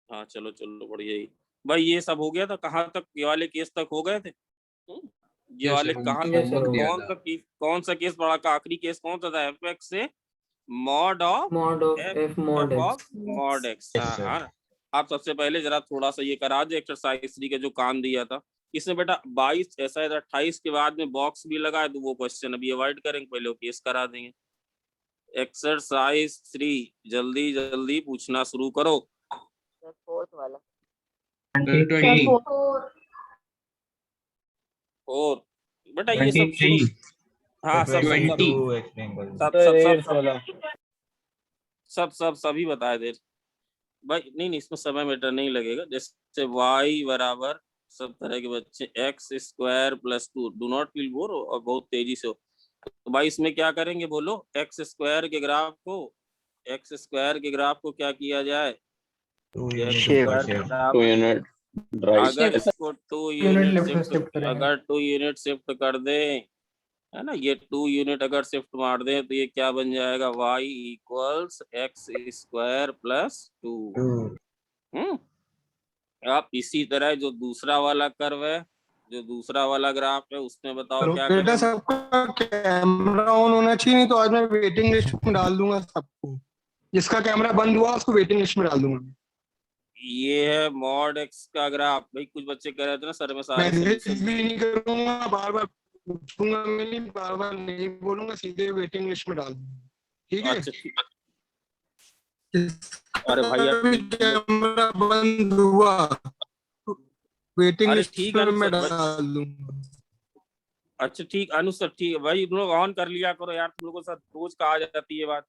हाँ चलो चलो बढ़िया ही भाई। ये सब हो गया था, कहाँ तक ये वाले केस तक हो गए थे? ये वाले कहाँ कौन सा केस पढ़ा का? आखिरी केस कौन सा था? एफ एक्स से mod of F mod x. Mod x. हाँ आप सबसे पहले जरा थोड़ा सा ये करा दे एक्सरसाइज 3 के जो काम दिया था। इसमें बेटा 22 ऐसा है 28 के बाद में बॉक्स भी लगा है, तो वो क्वेश्चन अभी अवॉइड करेंगे, पहले वो केस करा देंगे। एक्सरसाइज 3 जल्दी जल्दी पूछना शुरू करो। फोर्थ वाला और बेटा ये सब शुरू, हाँ सब सभी बताए दे भाई। नहीं इसमें समय मीटर नहीं लगेगा। जैसे y बराबर सब तरह के बच्चे x square plus 2, do not feel bore और बहुत तेजी से हो। तो भाई इसमें क्या करेंगे बोलो? एक्स स्क्वायर के ग्राफ को क्या किया जाए? 2 यूनिट अगर इसको 2 यूनिट शिफ्ट कर दे, है ना, ये 2 यूनिट अगर शिफ्ट मार दे तो ये क्या बन जाएगा? y equals x square plus 2। आप इसी तरह जो दूसरा वाला कर्व है, जो दूसरा वाला ग्राफ है, उसमें बताओ क्या करेंगे? सबका कैमरा ऑन होना चाहिए, नहीं तो आज मैं वेटिंग लिस्ट में डाल दूंगा सबको। जिसका कैमरा बंद हुआ उसको वेटिंग लिस्ट में डाल दूंगा। ये है मॉड एक्स का ग्राफ। भाई कुछ बच्चे कह रहे थे ना सर में सारे भी नहीं करूंगा, बार बार पूछूंगा मैं, नहीं बार बार नहीं बोलूंगा, सीधे वेटिंग लिस्ट में डाल दूंगा। ठीक है? अच्छा ठीक। अरे भाई कैमरा बंद हुआ वेटिंग लिस्ट में डाल दूंगा। अच्छा ठीक अनु सर, ठीक है भाई, तुम लोग ऑन कर लिया करो यार, तुम लोगों के साथ रोज कहा जाती है बात।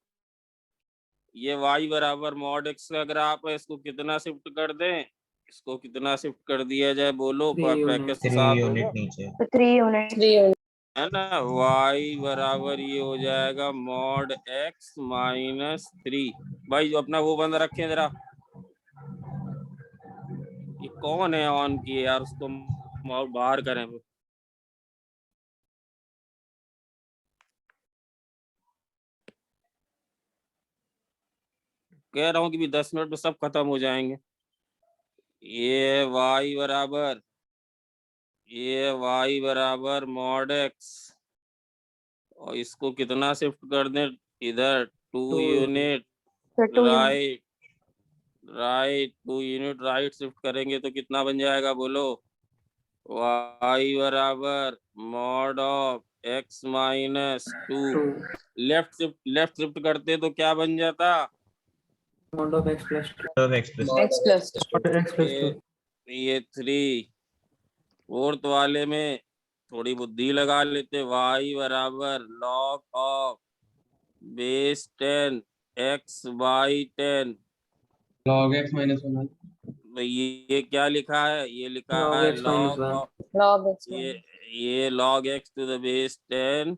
ये y बराबर मॉड एक्स का ग्राफ है, इसको कितना शिफ्ट कर दें? इसको कितना शिफ्ट कर दिया जाए बोलो? ब्रैकेट के साथ होगा 3 यूनिट है ना। y बराबर ये हो जाएगा मॉड x माइनस 3। भाई जो अपना वो बंद रखे जरा, ये कौन है ऑन किए यार? उसको बाहर करें। कह रहा हूँ कि भी 10 मिनट में सब खत्म हो जाएंगे। ये y बराबर मॉड एक्स, और इसको कितना शिफ्ट कर दें इधर? 2 unit right 2 unit right shift करेंगे तो कितना बन जाएगा बोलो? y बराबर mod of x minus 2। Left shift करते तो क्या बन जाता? मॉड ऑफ x प्लस ये 3। फोर्थ वाले में थोड़ी बुद्धि लगा लेते। y बराबर log of base 10 x by 10 log x minus 1। ये क्या लिखा है? ये लिखा है ये log x to the base 10।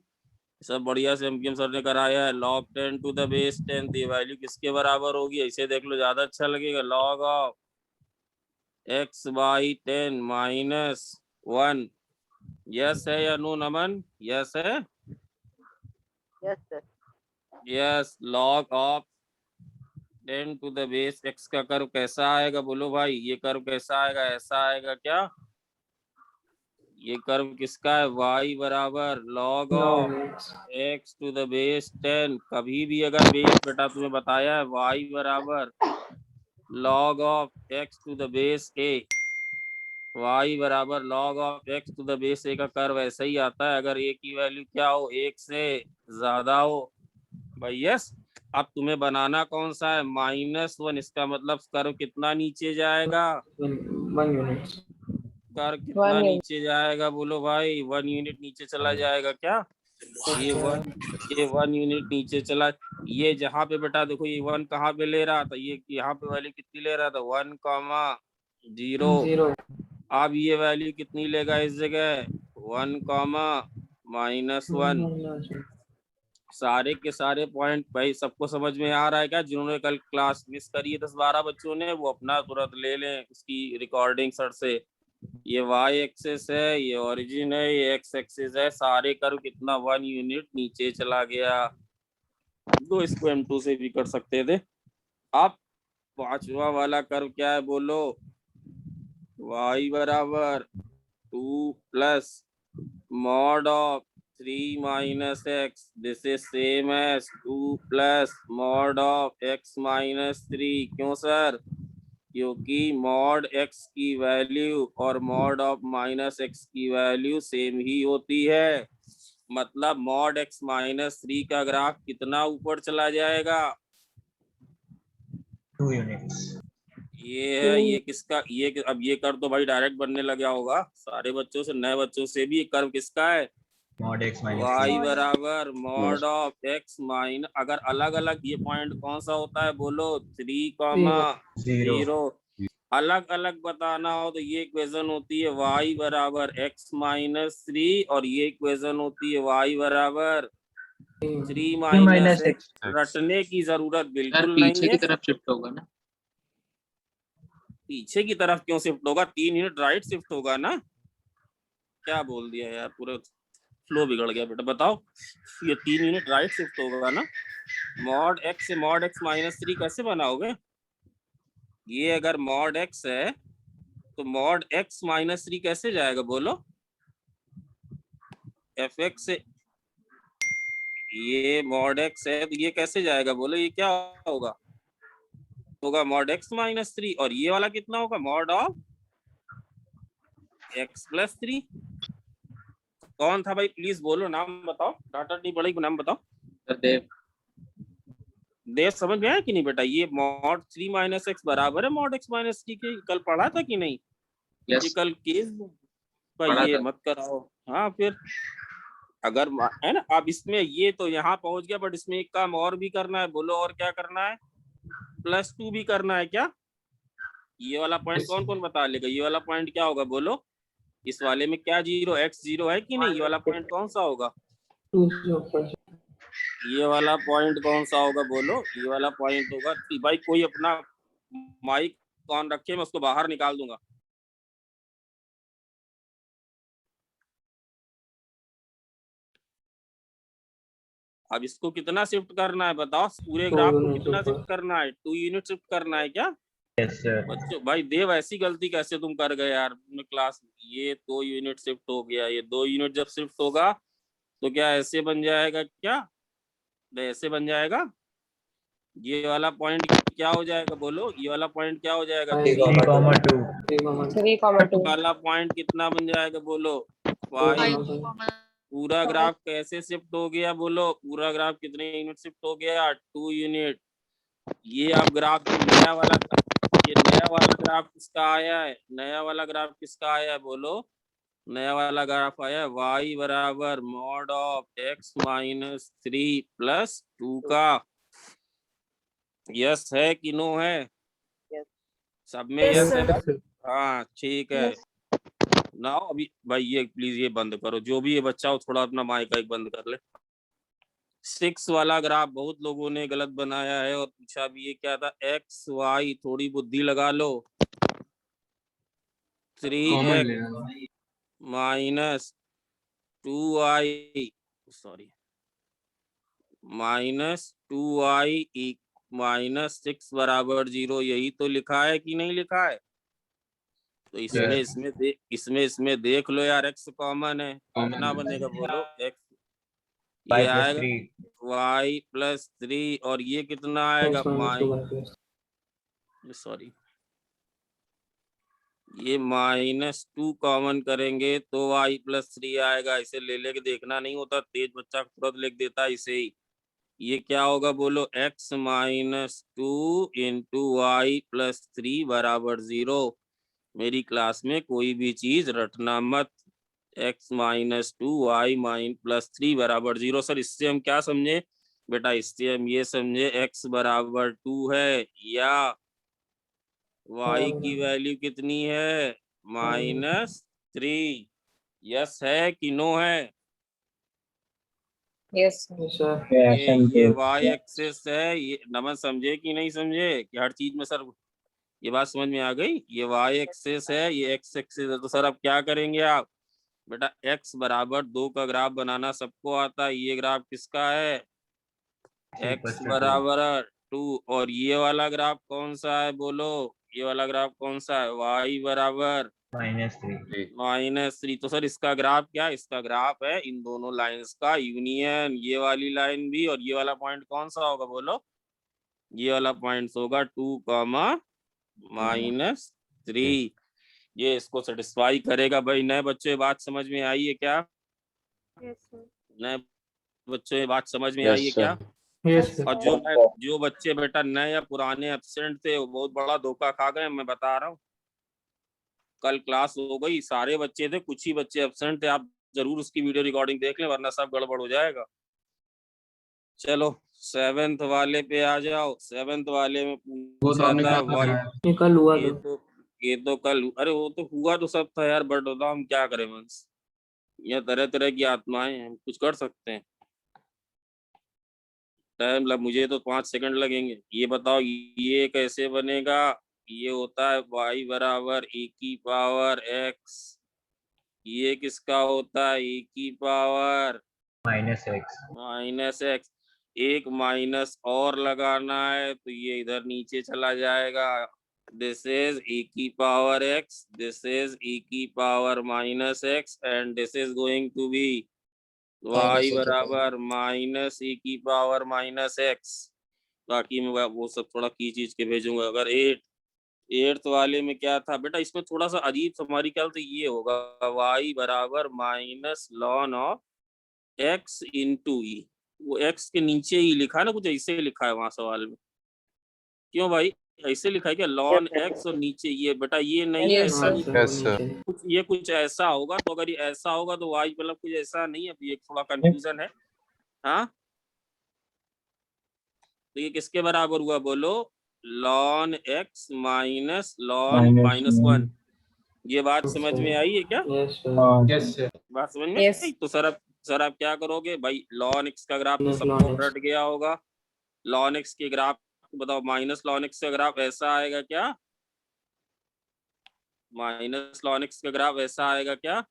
सब बढ़िया से एमकेएम सर ने कराया है। log 10 टू द बेस 10, तो ये वैल्यू किसके बराबर होगी? ऐसे देख लो ज्यादा अच्छा लगेगा। log of x by 10 minus 1। Yes है या नो नमन? यस है। Yes log of 10 to the base x का कर्व कैसा आएगा बोलो भाई? ये कर्व कैसा आएगा? ऐसा आएगा क्या? ये कर्व किसका है? y बराबर log of x to the base 10। कभी भी अगर बेस बेटा तुम्हें बताया है y बराबर log of x to the base a, y बराबर log of x to the base a का कर्व ऐसा ही आता है अगर a की वैल्यू क्या हो? 1 से ज्यादा हो। भाई यस। अब तुम्हें बनाना कौन सा है? -1। इसका मतलब कर्व कितना नीचे जाएगा? 1 यूनिट। कर्व कितना नीचे जाएगा बोलो भाई? 1 यूनिट नीचे चला जाएगा क्या? ये 1 यूनिट नीचे चला। ये जहाँ पे बेटा देखो ये 1 कहाँ पे ले रहा था? ये यहाँ पे वैल्यू कितनी ले रहा था? 1,0। अब ये वैल्यू कितनी लेगा इस जगह? 1,-1। सारे के सारे पॉइंट भाई सबको समझ में आ रहा है क्या? जिन्होंने कल क्लास मिस करी है 10-12 बच्चों ने, वो अपना तुरंत ले लें उसकी रिकॉर्डिंग सर से। ये y एक्सिस है, ये ओरिजिन है, ये x एक्सिस है। सारे कर्व कितना 1 यूनिट नीचे चला गया। दो इसको M2 से भी कर सकते थे। अब पांचवा वाला कर्व क्या है बोलो? y बराबर 2 plus mod of 3 minus x. This is same as 2 plus mod of x minus 3. क्यों सर? क्योंकि mod x की वैल्यू और mod of minus x की वैल्यू सेम ही होती है। मतलब mod x minus 3 का ग्राफ कितना ऊपर चला जाएगा? 2 यूनिट्स। ये है, ये किसका? ये अब ये कर्व तो भाई डायरेक्ट बनने लगा होगा सारे बच्चों से, नए बच्चों से भी। कर्व किसका है? mod x minus y 3 बराबर mod ऑफ x माइनस, अगर अलग अलग ये पॉइंट कौन सा होता है बोलो? 3,0। अलग अलग बताना हो तो ये इक्वेशन होती है y बराबर x माइनस 3 और ये इक्वेशन होती है y बराबर 3 माइनस x। रटने की जरूरत बिल्कुल नहीं है। की तरफ शिफ्ट होगा ना? पीछे की तरफ क्यों शिफ्ट होगा? 3 यूनिट राइट शिफ्ट होगा ना। क्या बोल दिया यार, पूरा फ्लो बिगड़ गया बेटा। बताओ, ये 3 यूनिट राइट शिफ्ट होगा ना। मॉड x से मॉड x माइनस 3 कैसे बनाओगे? ये अगर मॉड x है तो मॉड x माइनस 3 कैसे जाएगा बोलो? fx से ये मॉड x है तो ये कैसे जाएगा बोलो? ये क्या होगा? होगा मॉड x माइनस 3 और ये वाला कितना होगा? Mod of x plus 3। कौन था भाई? प्लीज बोलो, नाम बताओ। डाटा नहीं पढ़ी को नाम बताओ। देव। देव समझ में आया कि नहीं बेटा? ये मॉड 3 माइनस एक्स बराबर है मॉड x माइनस 3 के। कल पढ़ा था कि नहीं? यस। ये कल केस पढ़ा ये था। मत कराओ। हाँ फिर अगर है ना, अब इसमें ये तो यहाँ पहुंच गया, बट इसमें एक काम और भी करना है। बोलो और क्या करना है? +2 भी करना है क्या? ये वाला पॉइंट कौन कौन बता लेगा? ये वाला पॉइंट क्या होगा बोलो? इस वाले में क्या जीरो x जीरो है कि नहीं? ये वाला पॉइंट कौन सा होगा? 2 से ऊपर। ये वाला पॉइंट कौन सा होगा बोलो? ये वाला पॉइंट होगा 3। भाई कोई अपना माइक ऑन रखे, मैं उसको बाहर निकाल दूंगा। अब इसको कितना शिफ्ट करना है बताओ? पूरे ग्राफ को कितना शिफ्ट करना है? 2 यूनिट शिफ्ट करना है क्या? Yes sir. बच्चों भाई देव ऐसी गलती कैसे तुम कर गए यार क्लास? ये 2 यूनिट शिफ्ट हो गया। ये 2 यूनिट जब शिफ्ट होगा तो क्या ऐसे बन जाएगा क्या? ऐसे बन जाएगा। ये वाला पॉइंट क्या हो जाएगा बोलो? ये वाला पॉइंट क्या हो जाएगा? 3,2 वाला पॉइंट कितना बन जाएगा बोलो? 5। पूरा ग्राफ कैसे शिफ्ट हो गया बोलो? पूरा ग्राफ कितने यूनिट शिफ्ट हो गया? 2 यूनिट। ये अब ग्राफ नया वाला, ये नया वाला ग्राफ किसका आया है? नया वाला ग्राफ किसका आया है बोलो? नया वाला ग्राफ आया है y बराबर mod of x minus 3 plus 2 का। यस है कि नो है? सब में यस है। हाँ ठीक है। ना अभी भाई ये प्लीज ये बंद करो, जो भी ये बच्चा हो थोड़ा अपना माइक एक बंद कर ले। 6 वाला ग्राफ बहुत लोगों ने गलत बनाया है और पूछा भी ये क्या था? x y, थोड़ी बुद्धि लगा लो। 3x minus 2y, sorry minus 2y minus 6 बराबर 0। यही तो लिखा है कि नहीं लिखा है? तो इसमें देख लो यार, x कॉमन है। कितना बनेगा बोलो? x ये आएगा y प्लस 3 और ये कितना आएगा? सॉरी ये -2 कॉमन करेंगे तो y प्लस 3 आएगा। इसे ले लेके देखना नहीं होता, तेज बच्चा तुरंत लिख देता है इसे ही। ये क्या होगा बोलो? x minus 2 into y plus 3 बराबर 0। मेरी क्लास में कोई भी चीज रटना मत। x माइनस 2 वाई प्लस 3 बराबर 0। सर इससे हम क्या समझे बेटा? इससे हम ये समझे x बराबर 2 है या y की वैल्यू कितनी है? -3। यस है कि नो है? यस ये y एक्सिस है। ये नमन समझे कि नहीं समझे कि हर चीज में सर ये बात समझ में आ गई? ये y एक्सिस है, ये x एक्सिस है। तो सर अब क्या करेंगे आप? बेटा x बराबर 2 का ग्राफ बनाना सबको आता है। ये ग्राफ किसका है? x बराबर 2। और ये वाला ग्राफ कौन सा है बोलो? ये वाला ग्राफ कौन सा है? y बराबर -3। तो सर इसका ग्राफ क्या है? इसका ग्राफ है इन दोनों लाइंस का यूनियन। ये वाली लाइन भी और ये वाला पॉइंट कौन सा होगा बोलो? ये वाला पॉइंट होगा 2, -3। ये इसको सेटिस्फाई करेगा। भाई नए बच्चे बात समझ में आई है क्या? नए बच्चे बात समझ में आई है क्या? Yes, sir. और जो बच्चे बेटा नए या पुराने एब्सेंट थे वो बहुत बड़ा धोखा खा गए। मैं बता रहा हूँ, कल क्लास हो गई, सारे बच्चे थे, कुछ ही बच्चे एब्सेंट थे। आप जरूर उसकी वीडियो रिकॉर्डिंग देख लें, वरना सब गड़बड़ हो जाएगा। चलो 7th वाले पे आ जाओ। 7th वाले में पूछा था वाई। ये कल हुआ ये तो कल, अरे वो तो हुआ तो सब था यार, बट बताओ हम क्या करें वंश? ये तरह तरह की आत्माएं हैं, हम कुछ कर सकते हैं? टाइम लग, मुझे तो 5 सेकंड लगेंगे। ये बताओ ये कैसे बनेगा? ये होता है y बराबर e⁻x। ये किसका होता है? e⁻ -x। एक माइनस और लगाना है तो ये इधर नीचे चला जाएगा। This is e⁻x, this is e⁻−x and this is going to be y बराबर -e⁻−x। बाकी मैं वो सब थोड़ा की चीज के भेजूंगा। अगर 8th वाले में क्या था बेटा? इसमें थोड़ा सा अजीब हमारी ख्याल से ये होगा y बराबर -ln ऑफ x इंटू ई। वो x के नीचे ही लिखा है ना, कुछ ऐसे लिखा है वहां सवाल में। क्यों भाई ऐसे लिखा है क्या? ln x और नीचे ये बेटा ये नहीं है, ऐसा नहीं है। कुछ ये कुछ ऐसा होगा। तो अगर ये ऐसा होगा तो y मतलब कुछ ऐसा नहीं है। ये थोड़ा कंफ्यूजन है। हाँ, तो ये किसके बराबर हुआ बोलो? ln x minus ln -1। ये बात समझ में आई है क्या? Yes, sir. बात समझ में Yes. आई? तो सर आप क्या करोगे भाई? ln x का ग्राफ तो Yes, सबको ln x. रट गया होगा। ln x के ग्राफ बताओ। -ln x का ग्राफ ऐसा आएगा क्या? -ln x का ग्राफ ऐसा आएगा क्या?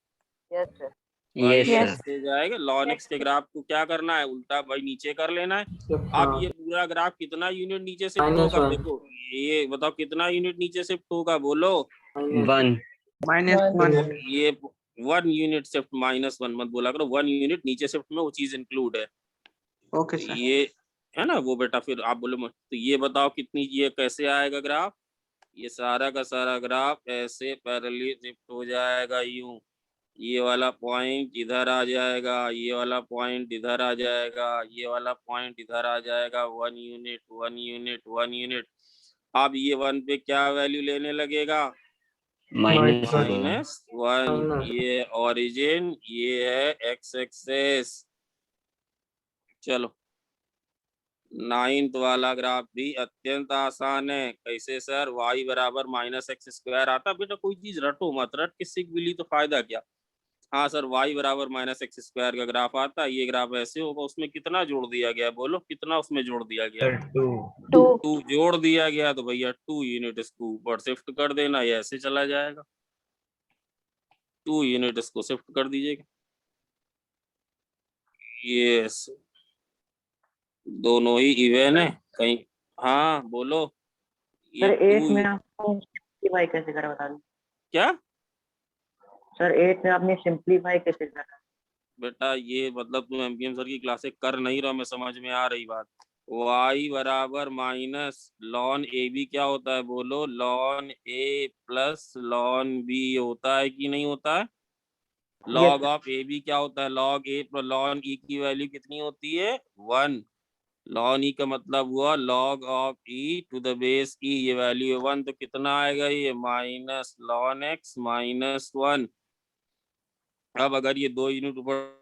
Yes, sir. भाई Yes. ऐसे जाएगा। ln x के ग्राफ को क्या करना है? उल्टा भाई नीचे कर लेना है। अब हाँ, ये पूरा ग्राफ कितना यूनिट नीचे शिफ्ट -1. होगा? देखो ये बताओ कितना यूनिट नीचे शिफ्ट होगा बोलो? 1. -1. ये 1 यूनिट शिफ्ट, -1 मत बोला करो। 1 यूनिट नीचे शिफ्ट में वो चीज इंक्लूड है। Okay sir. ये है ना वो बेटा, फिर आप बोलो मत। तो ये बताओ कितनी, ये कैसे आएगा ग्राफ? ये सारा का सारा ग्राफ ऐसे पैरेलली शिफ्ट हो जाएगा यूं। ये वाला पॉइंट इधर आ जाएगा, ये वाला पॉइंट इधर आ जाएगा, ये वाला पॉइंट इधर आ जाएगा। 1 यूनिट 1 यूनिट 1 यूनिट। अब ये 1 पे क्या वैल्यू लेने लगेगा? -1। ये ओरिजिन, ये है x एक्सेस। चलो 9th वाला ग्राफ भी अत्यंत आसान है। कैसे सर? y बराबर -x² आता। बेटा कोई चीज रटो मत, रट के सीख भी ली तो फायदा क्या? हाँ सर, y बराबर -x² का ग्राफ आता है। ये ग्राफ ऐसे होगा। उसमें कितना जोड़ दिया गया बोलो? कितना उसमें जोड़ दिया गया? 2 जोड़ दिया गया। तो भैया 2 यूनिट इसको ऊपर शिफ्ट कर देना, ये ऐसे चला जाएगा। 2 यूनिट इसको शिफ्ट कर दीजिएगा। ये दोनों ही इवन है कहीं। हाँ बोलो। ये सर 8 2 में आपको सिंप्लीफाई कैसे करा बता दो? क्या सर 8 में आपने सिंप्लीफाई कैसे करा? बेटा? ये मतलब तुम एमपीएम सर की क्लासे कर नहीं रहो। मैं समझ में आ रही बात। y बराबर -ln AB क्या होता है बोलो? ln A plus ln B होता है कि नहीं होता है? log ऑफ AB क्या होता है? log A plus ln E की वैल्यू कितनी होती है? 1। ln E का मतलब हुआ log of E to the base E। ये वैल्यू है 1। तो कितना आएगा ये? -ln x -1। अब अगर ये 2 यूनिट ऊपर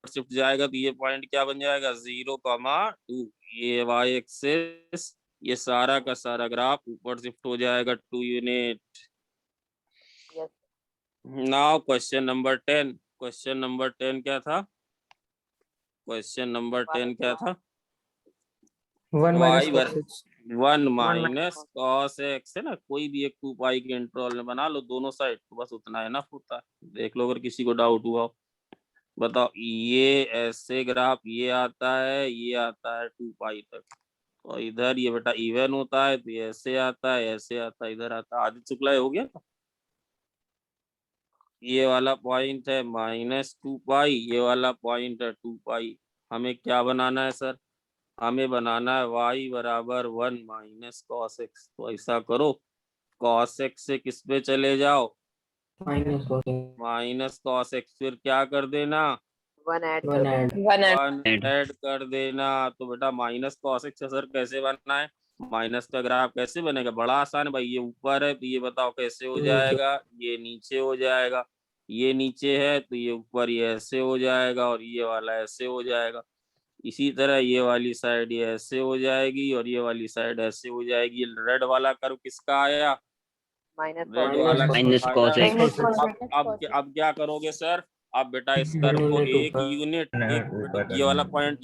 शिफ्ट जाएगा तो ये पॉइंट क्या बन जाएगा? 0,2। ये y एक्सिस, ये सारा का सारा ग्राफ ऊपर शिफ्ट हो जाएगा 2 unit. Yes. Now question number 10। Question number 10 क्या था? क्वेश्चन नंबर 10 क्या था? 1 y minus बर 6. 1 माइनस कॉस एक्स है ना, कोई भी एक 2 पाई के इंटरवल में बना लो दोनों साइड, तो बस उतना इनफ होता है। देख लो अगर किसी को डाउट हुआ हो। बताओ ये ऐसे ग्राफ ये आता है, ये आता है 2 पाई तक, और इधर ये बेटा इवन होता है तो ये ऐसे आता है, ऐसे आता है, इधर आता है। आदित्य शुक्ला हो गया। ये वाला पॉइंट है -2 पाई, ये वाला पॉइंट है 2 पाई। हमें क्या बनाना है सर? हमें बनाना है y बराबर 1 माइनस कॉस एक्स। तो ऐसा करो, कॉस एक्स से किस पे चले जाओ? माइनस कॉस एक्स, फिर क्या कर देना? 1 ऐड 1 ऐड कर देना। तो बेटा माइनस कॉस एक्स सर कैसे बनना है? माइनस का ग्राफ कैसे बनेगा? बड़ा आसान है भाई। ये ऊपर है तो ये बताओ कैसे हो जाएगा? ये नीचे हो जाएगा। ये नीचे है तो ये ऊपर, ये ऐसे हो जाएगा, और ये वाला ऐसे हो जाएगा। इसी तरह ये वाली साइड ये ऐसे हो जाएगी, और ये वाली साइड ऐसे हो जाएगी। रेड वाला कर्व किसका आया? रेड वाला माइनस कॉस एक्स। अब क्या करोगे सर? अब बेटा इस कर्व को एक यूनिट, ये वाला पॉइंट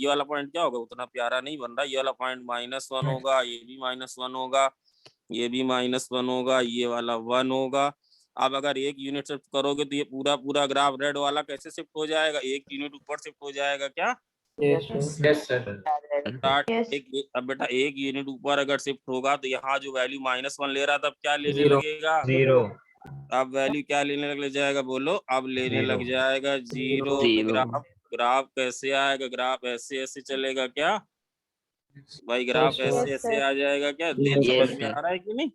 क्या होगा? उतना प्यारा नहीं बन रहा। ये वाला पॉइंट -1 होगा, ये भी -1 होगा, ये भी -1 होगा, ये वाला 1 होगा। अब अगर एक यूनिट शिफ्ट करोगे तो ये पूरा ग्राफ रेड वाला कैसे शिफ्ट हो जाएगा? एक यूनिट ऊपर शिफ्ट हो जाएगा क्या? Yes sir. अब बेटा एक यूनिट ऊपर अगर शिफ्ट होगा तो यहाँ जो वैल्यू -1 ले रहा था, अब क्या लेने लगेगा? 0। अब वैल्यू क्या लेने लग जाएगा? बोलो। अब लेने लग जाएगा 0। ग्राफ कैसे आएगा? ग्राफ ऐसे ऐसे चलेगा क्या भाई? ग्राफ ऐसे ऐसे आ जाएगा क्या? समझ में आ रहा है कि नहीं?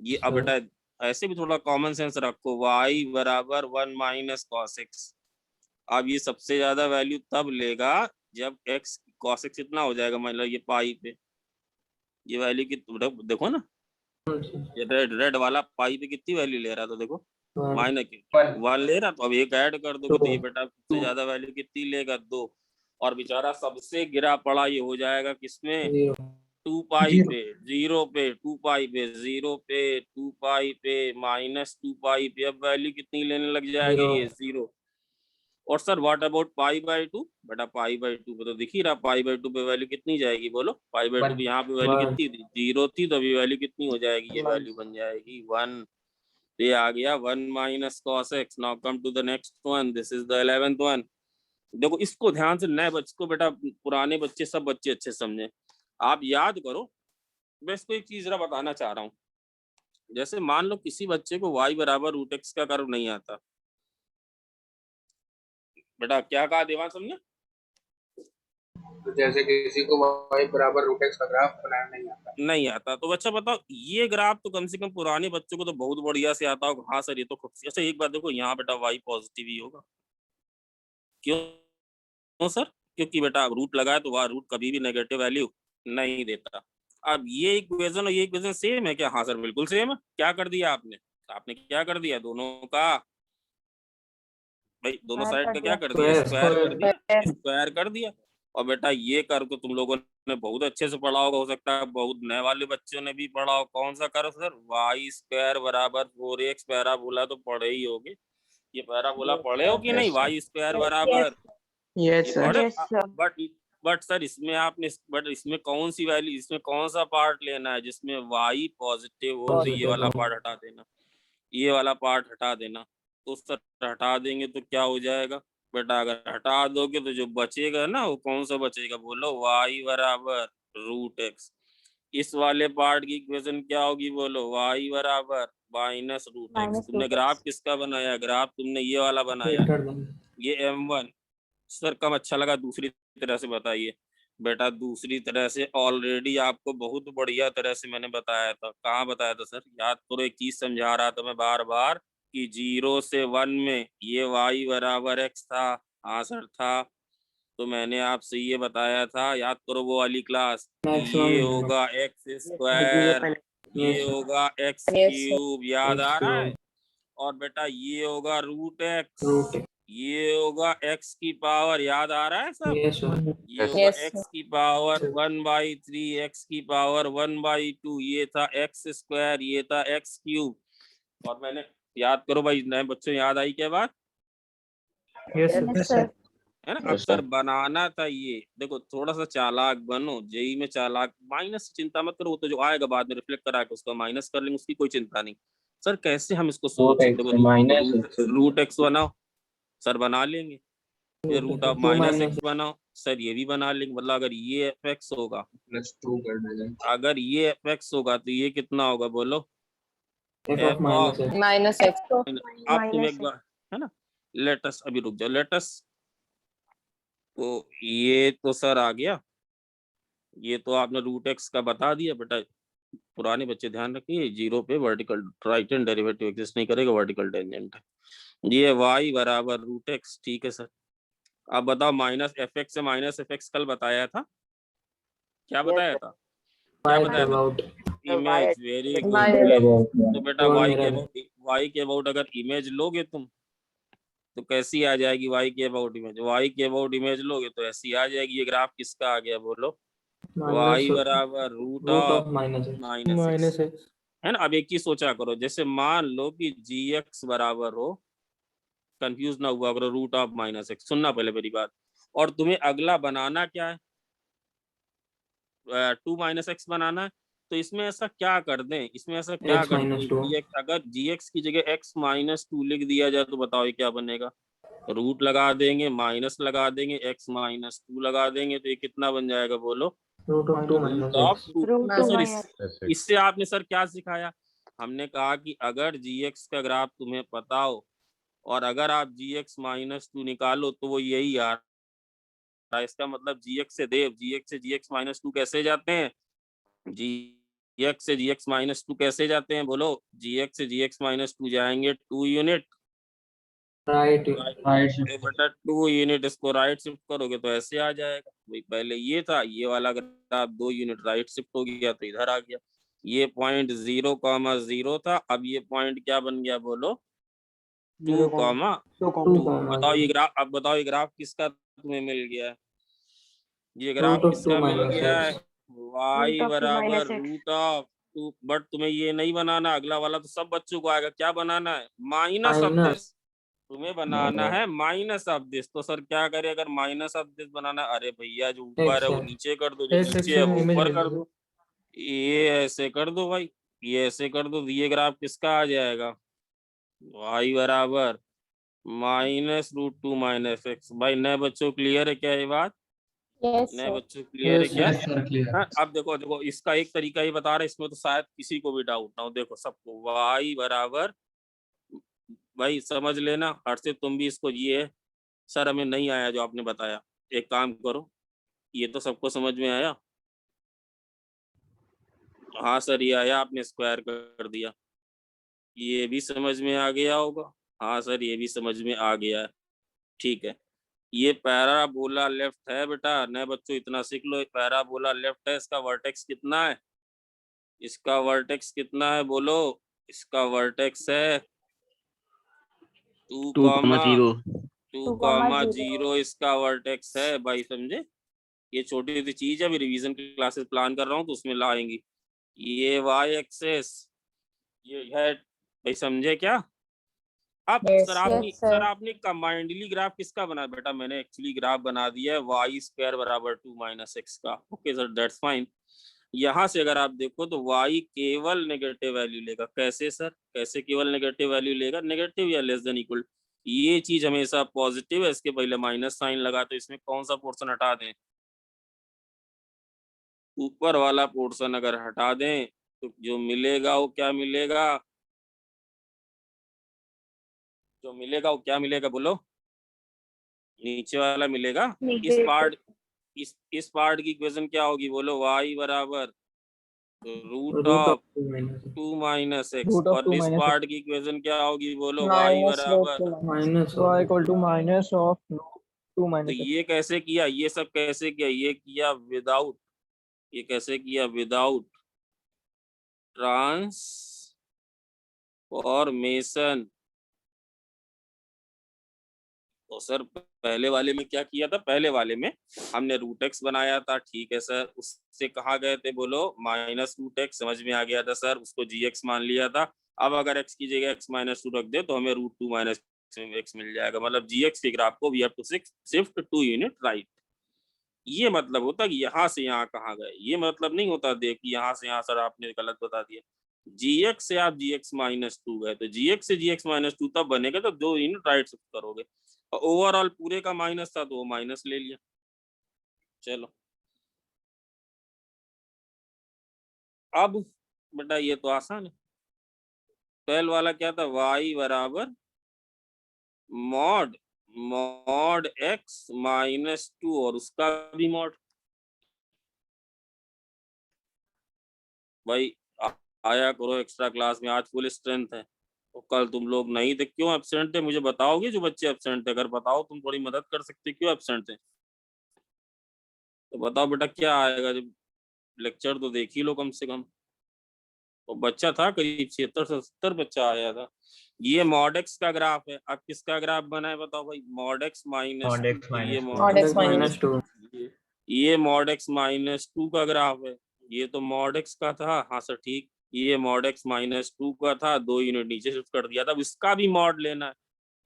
ये अब बेटा ऐसे भी थोड़ा कॉमन सेंस रखो। y बराबर 1 माइनस कॉस एक्स। अब ये सबसे ज्यादा वैल्यू तब लेगा जब x cos x कितना हो जाएगा, मतलब ये पाई पे ये वैल्यू की देखो ना, ये रेड वाला पाई पे कितनी वैल्यू ले रहा था? देखो -1 ले रहा। तो अब एक ऐड कर दोगे तो ये बेटा सबसे ज्यादा वैल्यू कितनी लेगा? 2। और बेचारा सबसे गिरा पड़ा ये हो जाएगा किसमें? 2 पाई पे, 0 पे, 2 पाई पे, 0 पे, 2 पाई पे, -2 पाई पे। अब वैल्यू कितनी लेने लग जाएगी? ये 0। और सर व्हाट अबाउट π/2? बेटा π/2 पे तो दिख ही रहा, π/2 पे वैल्यू कितनी जाएगी? बोलो। π/2 पे यहाँ पे वैल्यू कितनी थी? 0 थी, तो अभी वैल्यू कितनी हो जाएगी? ये वैल्यू बन जाएगी 1। ये आ गया 1 minus cos x. Now come to the next one, this is the 11th one. देखो इसको ध्यान से, नए बच्चे को बेटा, पुराने बच्चे सब बच्चे अच्छे समझे, आप याद करो। मैं इसको एक चीज जरा बताना चाह रहा हूँ। जैसे मान लो किसी बच्चे को y बराबर √x का कर्व नहीं आता। बेटा क्या कहा देवान समझे? तो जैसे किसी को y बराबर √x का ग्राफ बनाना नहीं आता। तो बच्चा बताओ, ये ग्राफ तो कम से कम पुराने बच्चों को तो बहुत बढ़िया से आता होगा। हाँ सर ये तो अच्छा, एक बात देखो, यहाँ बेटा y पॉजिटिव ही होगा। क्यों सर? क्योंकि बेटा रूट लगाए तो वह रूट कभी भी नेगेटिव वैल्यू नहीं देता। अब ये इक्वेशन और ये इक्वेशन सेम है क्या? हाँ सर बिल्कुल सेम है। क्या कर दिया आपने? आपने क्या कर दिया? दोनों का भाई, दोनों साइड का क्या कर दिया? स्क्वायर कर दिया, स्क्वायर कर दिया। और बेटा ये कर्व तो तुम लोगों ने बहुत अच्छे से पढ़ा होगा, हो सकता है बहुत नए वाले बच्चों ने भी पढ़ा हो। कौन सा कर्व सर? y² बराबर 4x पैराबोला तो पढ़े ही होगे। ये पैराबोला पढ़े हो कि नहीं? y² बराबर, यस बट सर इसमें आपने, बट इसमें कौन सी वैल्यू, इसमें कौन सा पार्ट लेना है जिसमें y पॉजिटिव हो? तो ये वाला पार्ट हटा देना, ये वाला पार्ट हटा देना। तो सर हटा देंगे तो क्या हो जाएगा बेटा? अगर हटा दोगे तो जो बचेगा ना, वो कौन सा बचेगा? बोलो। y बराबर √x। इस वाले पार्ट की इक्वेशन क्या होगी? बोलो। y बराबर -√x। तुमने ग्राफ किसका बनाया? ग्राफ तुमने ये वाला बनाया, ये m1। सर कम अच्छा लगा, दूसरी तरह से बताइए। बेटा दूसरी तरह से ऑलरेडी आपको बहुत बढ़िया तरह से मैंने बताया था। कहाँ बताया था सर? याद करो, एक चीज समझा रहा था मैं बार बार कि 0 से 1 में ये y बराबर x था। हाँ सर था। तो मैंने आपसे ये बताया था, याद करो वो वाली क्लास, ये होगा x², ये होगा x³। याद आ रहा है? और बेटा ये होगा √x, ये होगा x की पावर। याद आ रहा है सब? ये होगा x की पावर 1/3, x की पावर 1/2। ये था x², ये था x³। और मैंने, याद करो भाई नए बच्चों, याद आई क्या बात? Yes sir. है ना। Yes, अब सर sir. बनाना था ये, देखो थोड़ा सा चालाक बनो, जेई में चालाक, माइनस चिंता मत करो, वो तो जो आएगा बाद में रिफ्लेक्ट करा के उसका माइनस कर लेंगे, उसकी कोई चिंता नहीं। सर कैसे हम इसको रूट सोचे, एक्स देखो माइनस रूट एक्स बनाओ, सर बना लेंगे। ये रूट ऑफ माइनस एक्स बनाओ, सर ये भी बना लेंगे। मतलब अगर ये एफ एक्स होगा, +2 कर देंगे। अगर ये एफ एक्स होगा तो ये कितना होगा बोलो, एफ ऑफ माइनस एक्स। अब तुम एक बार, है ना, लेटस, अभी रुक जाओ, लेटस, तो ये तो सर आ गया, ये तो आपने रूट एक्स का बता दिया बेटा। पुराने बच्चे ध्यान रखिए, जीरो पे vertical right hand derivative exist नहीं करेगा, वर्टिकल टेंजेंट है। ये y बराबर रूट एक्स, ठीक है सर। अब बताओ माइनस एफ एक्स से माइनस एफ एक्स कल बताया था, क्या बताया था, क्या बताया था, इमेज, वेरी गुड। तो बेटा y के अबाउट अगर इमेज लोगे तुम तो कैसी आ जाएगी, y के अबाउट इमेज, y के अबाउट इमेज लोगे तो ऐसी आ जाएगी। ये ग्राफ किसका आ गया बोलो, y बराबर रूट ऑफ माइनस एक्स, है ना। अब एक चीज सोचा करो, जैसे मान लो कि gx बराबर हो, कंफ्यूज ना हुआ करो, रूट ऑफ माइनस एक्स, सुनना पहले मेरी बात, और तुम्हें अगला बनाना क्या है, 2 माइनस एक्स बनाना है। तो इसमें ऐसा क्या कर दें, इसमें ऐसा क्या कर दें, gx, अगर gx की जगह x माइनस 2 लिख दिया जाए तो बताओ ये क्या बनेगा, रूट लगा देंगे, माइनस लगा देंगे, x माइनस 2 लगा देंगे, तो ये कितना बन जाएगा बोलो, रूट ऑफ 2। तो सर इससे आपने सर क्या सिखाया, हमने कहा कि अगर gx का ग्राफ तुम्हें पता हो और अगर आप gx माइनस 2 निकालो तो वो यही आ रहा है, इसका मतलब gx से gx से gx माइनस 2 कैसे जाते हैं, gx से gx माइनस 2 कैसे जाते हैं बोलो, gx से gx माइनस 2 जाएंगे 2 यूनिट, राइट बेटा 2 यूनिट, इसको राइट शिफ्ट करोगे तो ऐसे आ जाएगा। भाई पहले ये था, ये वाला अगर आप 2 यूनिट राइट शिफ्ट हो गया तो इधर आ गया। ये पॉइंट 0,0 था, अब ये पॉइंट क्या बन गया बोलो, 2,2। बताओ ये ग्राफ, अब बताओ ये ग्राफ किसका तुम्हें मिल गया है, ये ग्राफ किसका मिल गया है, y बराबर रूट ऑफ 2। बट तुम्हें ये नहीं बनाना, अगला वाला तो सब बच्चों को आएगा, क्या बनाना है, माइनस ऑफ दिस, तुम्हें बनाना है माइनस ऑफ दिस। तो सर क्या करे, अगर माइनस ऑफ दिस बनाना, अरे भैया जो ऊपर है वो नीचे कर दो, जो नीचे है वो ऊपर कर दो, ये ऐसे कर दो भाई, ये ऐसे कर दो, ये ग्राफ किसका आ जाएगा, y बराबर माइनस रूट 2 माइनस एक्स। भाई नए बच्चों क्लियर है क्या ये बात, नए बच्चों क्लियर है क्या। हाँ, अब देखो देखो इसका एक तरीका ये बता रहा है, इसमें तो शायद किसी को भी डाउट ना हो, देखो सबको y बराबर, भाई समझ लेना, हर्षित तुम भी इसको, ये सर हमें नहीं आया जो आपने बताया, एक काम करो, ये तो सबको समझ में आया, हाँ सर ये आया, आपने स्क्वायर कर दिया, ये भी समझ में आ गया होगा, हाँ सर ये भी समझ में आ गया है, ठीक है। ये पैराबोला लेफ्ट है बेटा, नए बच्चों इतना सीख लो, पैराबोला लेफ्ट है, इसका वर्टेक्स कितना है, इसका वर्टेक्स कितना है बोलो, इसका वर्टेक्स है 2,0, इसका वर्टेक्स है भाई, समझे। ये छोटी सी चीज है, अभी रिवीजन क्लासेस प्लान कर रहा हूँ तो उसमें लाएंगी। ये y एक्सेस ये है भाई, समझे क्या। अब सर आपने कमांडली ग्राफ किसका बना बेटा, मैंने एक्चुअली ग्राफ बना दिया है y स्क्वायर बराबर 2 माइनस एक्स का, ओके सर दैट्स फाइन। यहाँ से अगर आप देखो तो y केवल नेगेटिव वैल्यू लेगा, कैसे सर, कैसे केवल नेगेटिव वैल्यू लेगा, नेगेटिव या लेस देन इक्वल, ये चीज हमेशा पॉजिटिव है, इसके पहले माइनस साइन लगा, तो इसमें कौन सा पोर्शन हटा दें, ऊपर वाला पोर्शन अगर हटा दें तो जो मिलेगा वो क्या मिलेगा, जो मिलेगा वो क्या मिलेगा बोलो, नीचे वाला मिलेगा। इस पार्ट की इक्वेशन क्या होगी बोलो, y बराबर रूट ऑफ 2 माइनस एक्स, और इस पार्ट की इक्वेशन क्या होगी बोलो, y बराबर minus y equal to minus of 2 तो माइनस। ये कैसे किया, ये सब कैसे किया, ये किया विदाउट, ये कैसे किया विदाउट ट्रांसफॉर्मेशन। तो सर पहले वाले में क्या किया था, पहले वाले में हमने रूट एक्स बनाया था, ठीक है सर, उससे कहाँ गए थे बोलो, माइनस रूट एक्स, समझ में आ गया था सर, उसको जी एक्स मान लिया था। अब अगर एक्स की जगह एक्स माइनस 2 रख दे तो हमें रूट 2 माइनस x मिल जाएगा। मतलब gx के ग्राफ को we have to shift 2 unit right. ये मतलब होता कि यहाँ से यहाँ कहाँ गए, ये मतलब नहीं होता देख यहाँ से यहाँ सर आपने गलत बता दिया। gx से आप gx माइनस 2 गए तो gx से gx माइनस 2 तब बनेगा तो 2 यूनिट राइट शिफ्ट करोगे, और ओवरऑल पूरे का माइनस था तो वो माइनस ले लिया। चलो अब बेटा ये तो आसान है। 12 वाला क्या था, y बराबर मॉड x माइनस 2 और उसका भी मॉड। भाई आया करो एक्स्ट्रा क्लास में, आज फुल स्ट्रेंथ है। तो कल तुम लोग नहीं थे, क्यों एब्सेंट है मुझे बताओगे? जो बच्चे एब्सेंट है, अगर बताओ तुम थोड़ी मदद कर सकते क्यों एब्सेंट है, तो बताओ बेटा क्या आएगा। जब लेक्चर तो देख ही लो कम से कम। तो बच्चा था करीब 76 से 70 बच्चा आया था। ये मॉड एक्स का ग्राफ है। अब किसका ग्राफ बना है बताओ भाई? Mod x minus Mod x ये minus मॉड एक्स माइनस 2 ये मॉड एक्स माइनस 2 का ग्राफ है। ये तो मॉड एक्स का था, हाँ सर ठीक। ये मॉड एक्स माइनस 2 का था, 2 यूनिट नीचे शिफ्ट कर दिया था। अब इसका भी मॉड लेना है,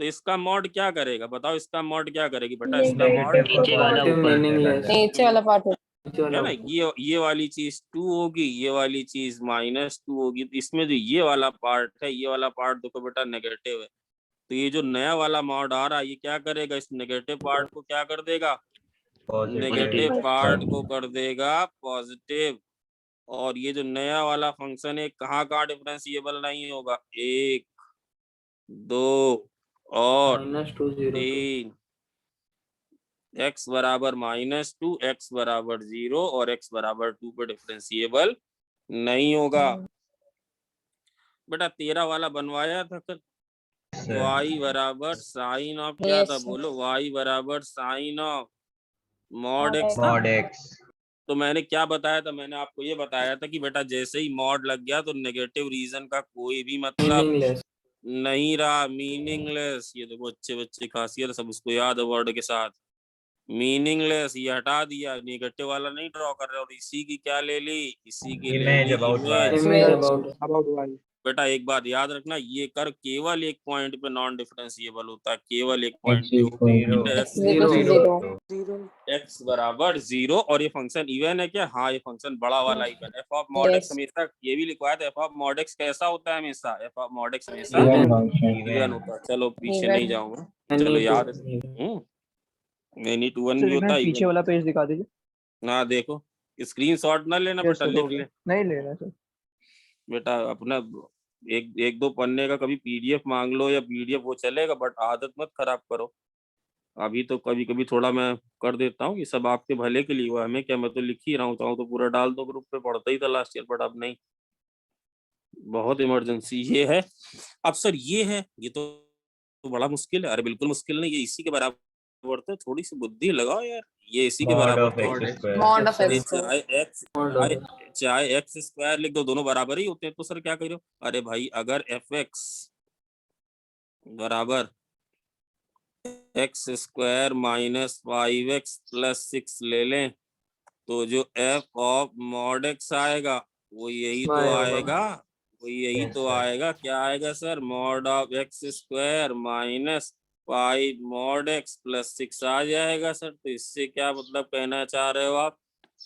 तो इसका मॉड क्या करेगा बताओ? इसका मॉड क्या करेगी बेटा? इसका मॉड नीचे वाला ऊपर मीनिंगलेस नीचे वाला पार्ट है ना, ये वाली चीज 2 होगी, ये वाली चीज माइनस 2 होगी। तो इसमें जो ये वाला पार्ट है, ये वाला पार्ट देखो बेटा नेगेटिव है, तो ये जो नया वाला मॉड आ रहा है ये क्या करेगा? इस नेगेटिव पार्ट को क्या कर देगा? नेगेटिव पार्ट को कर देगा पॉजिटिव। और ये जो नया वाला फंक्शन है कहाँ कहाँ डिफरेंशिएबल नहीं होगा? 1 2 और माइनस 2 0 3। x बराबर माइनस 2, x बराबर 0 और x बराबर 2 पे डिफरेंशिएबल नहीं होगा। बेटा 13 वाला बनवाया था कल। y बराबर साइन ऑफ क्या था बोलो? y बराबर साइन ऑफ मॉड x था। Mod x तो मैंने क्या बताया था? मैंने आपको ये बताया था कि बेटा जैसे ही मॉड लग गया तो नेगेटिव रीजन का कोई भी मतलब मीनिंगलेस नहीं रहा, मीनिंगलेस। ये देखो अच्छे बच्चे खासियत सब उसको याद है वर्ड के साथ, मीनिंगलेस। ये हटा दिया, नेगेटिव वाला नहीं ड्रॉ कर रहे, और इसी की क्या ले ली? इसी की ले Image ली about y. Image. Image about बेटा एक बात याद रखना, ये कर केवल एक पॉइंट पे नॉन डिफरेंशिएबल होता है, केवल एक पॉइंट पे। एक्स बराबर 0 और ये फंक्शन इवन है क्या? हाँ ये फंक्शन बड़ा वाला even. F of mod x हमेशा ये भी लिखवाया था, एफ ऑफ मॉड एक्स कैसा होता है? हमेशा एफ ऑफ मॉड एक्स हमेशा इवन होता है। चलो पीछे नहीं जाऊंगा, चलो याद एनी टू वन भी होता है। पीछे वाला पेज दिखा दीजिए। ना देखो स्क्रीनशॉट ना लेना बेटा, लिख ले नहीं लेना सर। बेटा। अपना एक दो पन्ने का कभी पीडीएफ मांग लो या पीडीएफ वो चलेगा, बट आदत मत खराब करो। अभी तो कभी कभी थोड़ा मैं कर देता हूँ, ये सब आपके भले के लिए हुआ। हमें क्या, मैं तो लिख ही रहा हूँ, चाहूँ तो पूरा डाल दो ग्रुप पे। पढ़ता ही था लास्ट ईयर बट अब नहीं, बहुत इमरजेंसी ये है। अब सर ये है, ये तो बड़ा मुश्किल है। अरे बिल्कुल मुश्किल नहीं, ये इसी के बराबर तो, थोड़ी सी बुद्धि लगाओ यार। ये इसी के Mod बराबर of x square. Mod of x चाहे एक्स स्क्वायर लिख दो, दोनों बराबर ही होते हैं। तो सर क्या करो? अरे भाई अगर एफ एक्स बराबर x square minus 5x plus 6 ले लें, तो जो एफ ऑफ मॉड एक्स आएगा वो यही तो आएगा, वो यही तो आएगा। क्या आएगा sir? Mod of x square minus 5 mod x plus 6 आ जाएगा सर। तो इससे क्या मतलब कहना चाह रहे हो आप?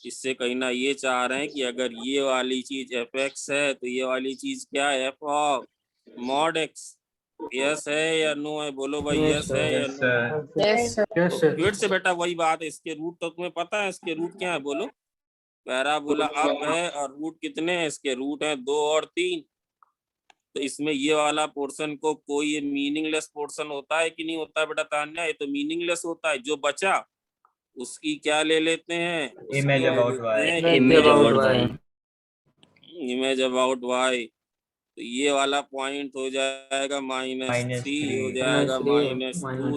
इससे कहना ये चाह रहे हैं कि अगर ये वाली चीज एफ एक्स है तो ये वाली चीज क्या है? F of mod x. Yes है या नो है? बोलो भाई यस है या Yes, नो? sir. यस तो फिर से बेटा वही बात है, इसके रूट तो तुम्हें पता है इसके रूट क्या है? बोलो। पैराबोला अप है और रूट कितने हैं इसके? रूट है 2 और 3। तो इसमें ये वाला पोर्शन को कोई ये मीनिंगलेस पोर्शन होता है कि नहीं होता है बेटा तान्या? ये तो मीनिंगलेस होता है। जो बचा उसकी क्या ले लेते हैं? Image about y. Image about y. तो ये वाला पॉइंट हो जाएगा -3, ये हो जाएगा -2,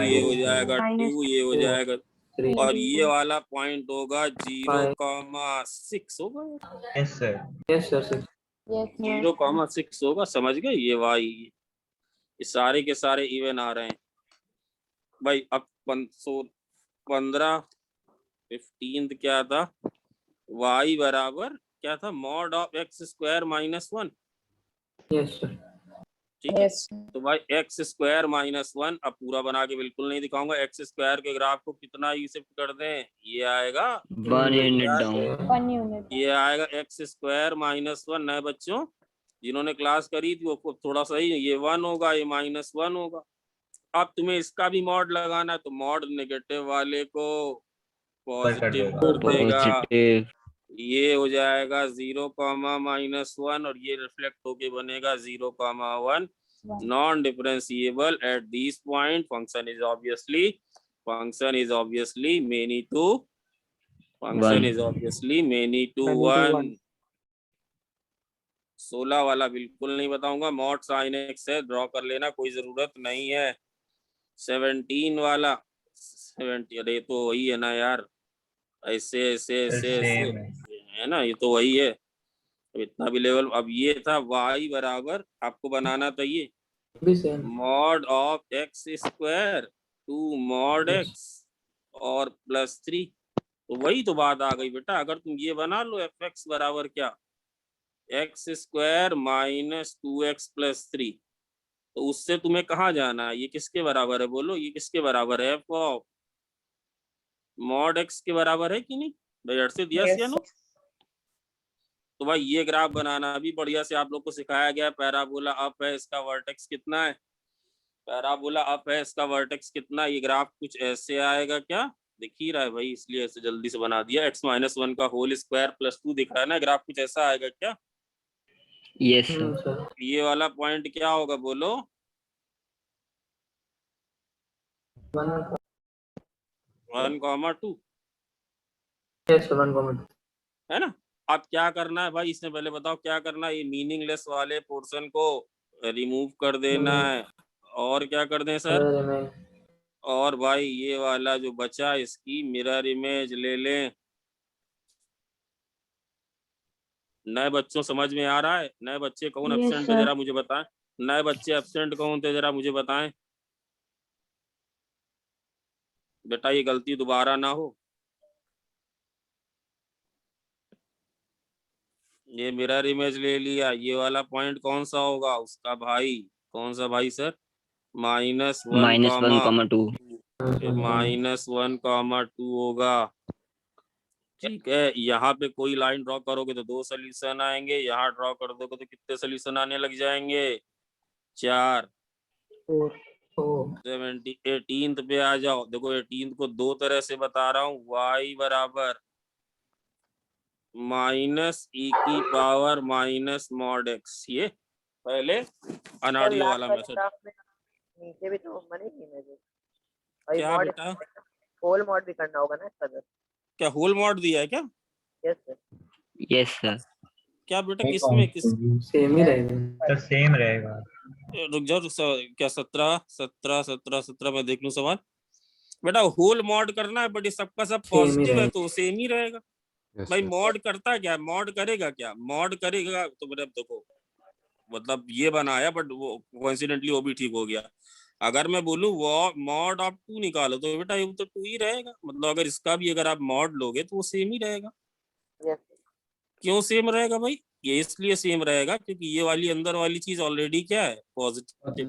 ये हो जाएगा 2, ये हो जाएगा, और ये वाला पॉइंट होगा 0,6 होगा। Yes, sir. यस सर 0,6 होगा, समझ गए? ये वाई, ये सारे के सारे इवन आ रहे हैं भाई। अब 15 क्या था? y बराबर क्या था? Mod of x square -1। Yes sir ठीक है। यस तो भाई एक्स स्क्वायर माइनस 1, अब पूरा बना के बिल्कुल नहीं दिखाऊंगा, एक्स स्क्वायर के ग्राफ को कितना ही शिफ्ट कर दें, ये आएगा 1 यूनिट डाउन। 1 यूनिट ये आएगा एक्स स्क्वायर माइनस 1। नए बच्चों जिन्होंने क्लास करी थी वो थोड़ा सही, ये 1 होगा, ये -1 होगा। अब तुम्हें इसका भी मॉड लगाना है, तो मॉड नेगेटिव वाले को पॉजिटिव कर देगा, पॉजिटिव। ये हो जाएगा 0, -1 और ये रिफ्लेक्ट होके बनेगा 0, 1 non differentiable at this point. Function is obviously many to One. 1। 16 वाला बिल्कुल नहीं बताऊंगा, मॉड साइन एक्स है, ड्रॉ कर लेना, कोई जरूरत नहीं है। 17 वाला 70, अरे तो वही है ना यार, ऐसे ऐसे ऐसे ऐसे Same है। है ना, ये तो वही है। अब इतना भी लेवल, अब ये था y बराबर, आपको बनाना था ये भी same mod of x square 2 mod x और +3। तो वही तो बात आ गई बेटा, अगर तुम ये बना लो एफ एक्स बराबर क्या, एक्स स्क्वायर -2x + 3, तो उससे तुम्हें कहाँ जाना है, ये किसके बराबर है बोलो, ये किसके बराबर है, एफ ऑफ मॉड एक्स के बराबर है कि नहीं भाई, अर्षित यस या नो। तो भाई ये ग्राफ बनाना भी बढ़िया से आप लोग को सिखाया गया है। पैराबोला अप है, इसका वर्टेक्स कितना है, पैराबोला अप है, इसका वर्टेक्स कितना, ये ग्राफ कुछ ऐसे आएगा, क्या दिख ही रहा है भाई, इसलिए ऐसे जल्दी से बना दिया। x-1 का होल स्क्वायर +2 दिख रहा है ना, ग्राफ कुछ ऐसा आएगा क्या, यस सर। ये वाला पॉइंट क्या होगा बोलो, 1,2 है ना। अब क्या करना है भाई, इसने पहले बताओ क्या करना है, ये मीनिंगलेस वाले पोर्शन को रिमूव कर देना है, और क्या कर दें सर, और भाई ये वाला जो बचा इसकी मिरर इमेज ले लें। नए बच्चों समझ में आ रहा है, नए बच्चे कौन Yes, एब्सेंट थे sir. जरा मुझे बताएं, नए बच्चे एब्सेंट कौन थे जरा मुझे बताएं बेटा, ये गलती दोबारा ना हो। ये मिरर इमेज ले लिया, ये वाला पॉइंट कौन सा होगा उसका भाई, कौन सा भाई सर, -1, -1,2। -1,2 होगा। ठीक है, यहाँ पे कोई लाइन ड्रॉ करोगे तो 2 सोल्यूशन आएंगे, यहाँ ड्रॉ कर दोगे तो कितने सोल्यूशन आने लग जाएंगे, 4। 18th पे आ जाओ, देखो 18th को 2 तरह से बता रहा हूँ, y बराबर -e⁻- x, ये पहले अनाड़ियों वाला मेथड। नीचे भी तो बनेगी इमेजेस, क्या बेटा, होल मॉड भी करना होगा ना इसका, क्या होल मॉड दिया है क्या, यस सर। Yes sir. क्या बेटा किसमें किस, सेम ही रहेगा सर सेम रहेगा। रुक जाओ क्या 17 में देख लूं सवाल, बेटा होल मॉड करना है, बट ये सबका सब Same ही पॉजिटिव है रहेगा। तो सेम ही रहेगा। भाई मॉड करता क्या, मॉड करेगा क्या, मॉड करेगा तो मतलब देखो, मतलब ये बनाया बट वो कोइंसिडेंटली वो भी ठीक हो गया। अगर मैं बोलूं वो मॉड ऑफ 2 निकालो तो बेटा ये तो 2 ही रहेगा, मतलब अगर इसका भी अगर आप मॉड लोगे तो वो सेम ही रहेगा। यस क्यों सेम रहेगा भाई, ये इसलिए सेम रहेगा क्योंकि ये वाली अंदर वाली चीज ऑलरेडी क्या है, पॉजिटिव।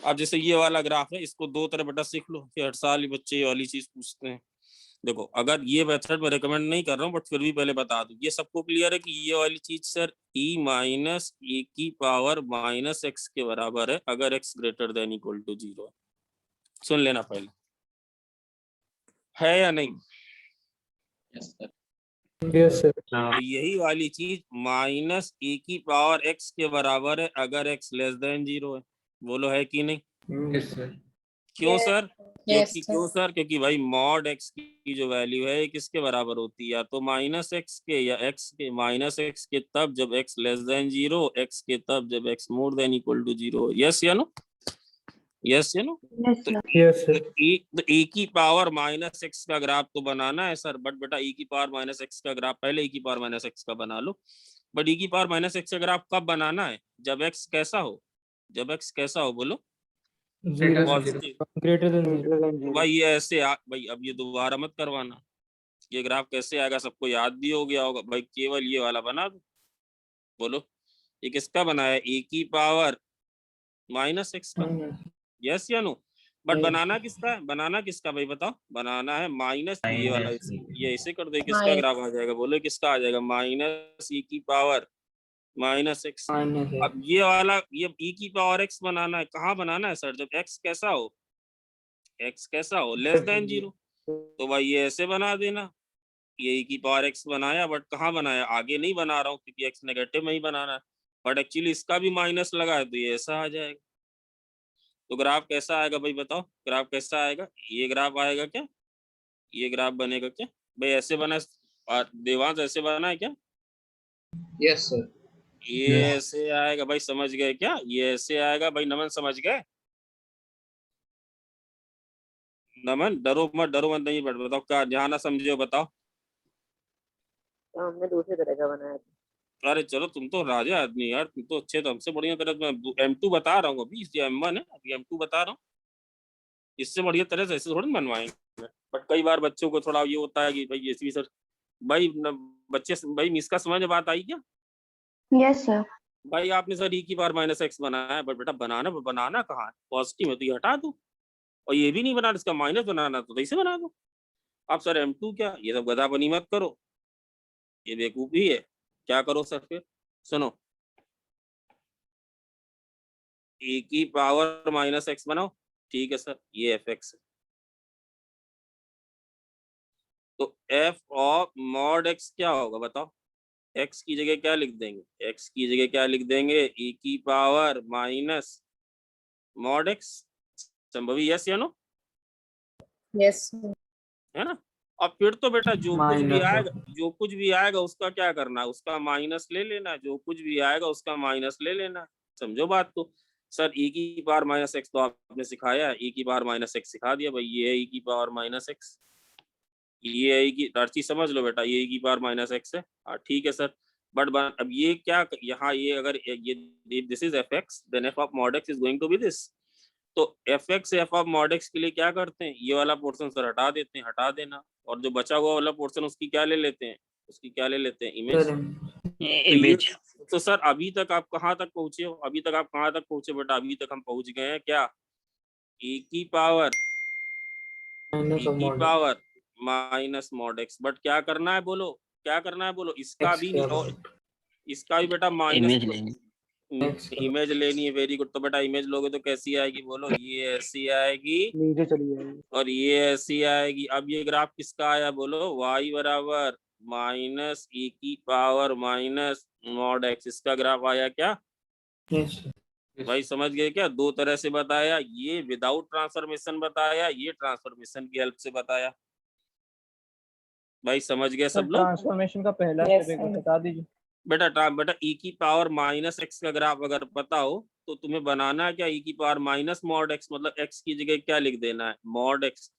अब जैसे ये वाला ग्राफ है, इसको 2 तरह बेटा सीख लो, हर साल ही बच्चे ये वाली चीज पूछते हैं। देखो अगर ये मेथड मैं रिकमेंड नहीं कर रहा हूँ बट फिर भी पहले बता दूं, ये सबको क्लियर है कि ये वाली चीज सर e−e⁻−x के बराबर है अगर x > 0 है। सुन लेना पहले, है या नहीं, यस सर यस सर तो यही वाली चीज -e⁻x के बराबर है अगर x < 0 है, बोलो है कि नहीं, यस सर क्यों सर, यस क्यों सर, क्योंकि भाई मॉड x की जो वैल्यू है किसके बराबर होती है, या तो -x के या x के, -x के तब जब x < 0, x के तब जब x > 0। यस या नो, यस या नो। यस सर तो e⁻−x का ग्राफ तो बनाना है सर, बट बेटा e⁻−x का ग्राफ पहले e⁻−x का बना लो, बट e⁻−x का ग्राफ कब बनाना है, जब x कैसा हो, जब x कैसा हो बोलो, पॉजिटिव। ग्रेटर देन भाई ये ऐसे भाई अब ये दोबारा मत करवाना, ये ग्राफ कैसे आएगा सबको याद भी हो गया होगा भाई, केवल ये वाला बना दो, बोलो ये किसका बनाया, ए की पावर माइनस एक्स का, यस या नो। बट बनाना किसका है, बनाना किसका भाई बताओ, बनाना है माइनस ये वाला, ये ऐसे कर दो, किसका ग्राफ आ जाएगा बोलो, किसका आ जाएगा, माइनस ई की पावर माइनस एक्स। अब ये वाला ये ई की पावर एक्स बनाना है, कहाँ बनाना है सर, जब एक्स कैसा हो, एक्स कैसा हो लेस देन 0, तो भाई ये ऐसे बना देना, ये ई की पावर एक्स बनाया, बट कहाँ बनाया, आगे नहीं बना रहा हूँ क्योंकि एक्स नेगेटिव में ही बनाना है, बट एक्चुअली इसका भी माइनस लगा है तो ये ऐसा आ जाएगा। तो ग्राफ कैसा आएगा भाई बताओ, ग्राफ कैसा आएगा, ये ग्राफ आएगा क्या, ये ग्राफ बनेगा क्या भाई, ऐसे बना, देवांश ऐसे बना है क्या, यस सर। ये ऐसे आएगा भाई, समझ गए क्या, ये ऐसे आएगा भाई, नमन समझ गए, नमन डरो मत नहीं, बट बताओ क्या, जहाँ ना समझे हो बताओ। तो हमने दूसरी तरह का बनाया था। अरे चलो तुम तो राजा आदमी यार, तुम तो अच्छे, तो हमसे बढ़िया तरह, मैं M2 बता रहा हूँ अभी, ये M1 है, अभी M2 बता रहा हूँ, इससे बढ़िया तरह से ऐसे थोड़ी ना बनवाएंगे। बट कई बार बच्चों को थोड़ा ये होता है कि भाई ऐसी सर, भाई बच्चे, भाई मिस का समझ में बात आई क्या, यस सर। भाई आपने सर ई की पावर माइनस एक्स बनाया है, बट बेटा बनाना कहाँ है, पॉजिटिव है तो ये हटा दो, और ये भी नहीं बनाना, इसका माइनस बनाना तो ऐसे बना दो। आप सर M2 क्या, ये सब गधापनी मत करो, ये बेवकूफी है, क्या करो सर फिर, सुनो, ए की पावर माइनस एक्स बनाओ, ठीक है सर, ये एफ एक्स है, तो एफ ऑफ मॉड एक्स क्या होगा बताओ, एक्स की जगह क्या लिख देंगे, एक्स की जगह क्या लिख देंगे, ए की power minus mod x, Shambhavi yes या नो, यस है ना। अब फिर तो बेटा जो कुछ भी आएगा उसका क्या करना है, उसका माइनस ले लेना है, जो कुछ भी आएगा उसका माइनस ले लेना है, समझो बात को। सर e की पावर माइनस एक्स तो आपने सिखाया है, e की पावर माइनस एक्स सिखा दिया भाई, ये है e की पावर माइनस एक्स, ये है की हर चीज समझ लो बेटा, ये e की पावर माइनस एक्स है, हाँ ठीक है सर। बट अब ये क्या, यहाँ ये अगर ये this is F X, then F of mod X is going to be this, तो F X F of mod X के लिए क्या करते हैं, ये वाला पोर्शन सर हटा देते हैं, हटा देना, और जो बचा हुआ वाला पोर्शन उसकी क्या ले लेते हैं, उसकी क्या ले लेते हैं, इमेज। तो सर अभी तक आप कहाँ तक पहुंचे हो, अभी तक आप कहाँ तक पहुंचे बेटा, अभी तक हम पहुंच गए हैं क्या, e की power minus mod x, but क्या करना है बोलो, क्या करना है बोलो, इसका भी नहीं, और इसका भी बेटा माइनस इमेज लेनी है, वेरी गुड। तो बेटा इमेज लोगे तो कैसी आएगी बोलो, ये ऐसी आएगी, नीचे चली जाएगी, और ये ऐसी आएगी। अब ये ग्राफ किसका आया बोलो, y बराबर माइनस ई की पावर माइनस मॉड एक्स, इसका ग्राफ आया क्या, भाई समझ गए क्या, दो तरह से बताया, ये विदाउट ट्रांसफॉर्मेशन बताया, ये ट्रांसफॉर्मेशन की हेल्प से बताया, भाई समझ गए सब लोग। ट्रांसफॉर्मेशन का पहला स्टेप एक बार बता दीजिए बेटा ई की पावर माइनस एक्स का ग्राफ अगर पता हो तो तुम्हें बनाना क्या, ई की पावर माइनस मॉड एक्स, मतलब एक्स की जगह क्या लिख देना है, मॉड एक्स,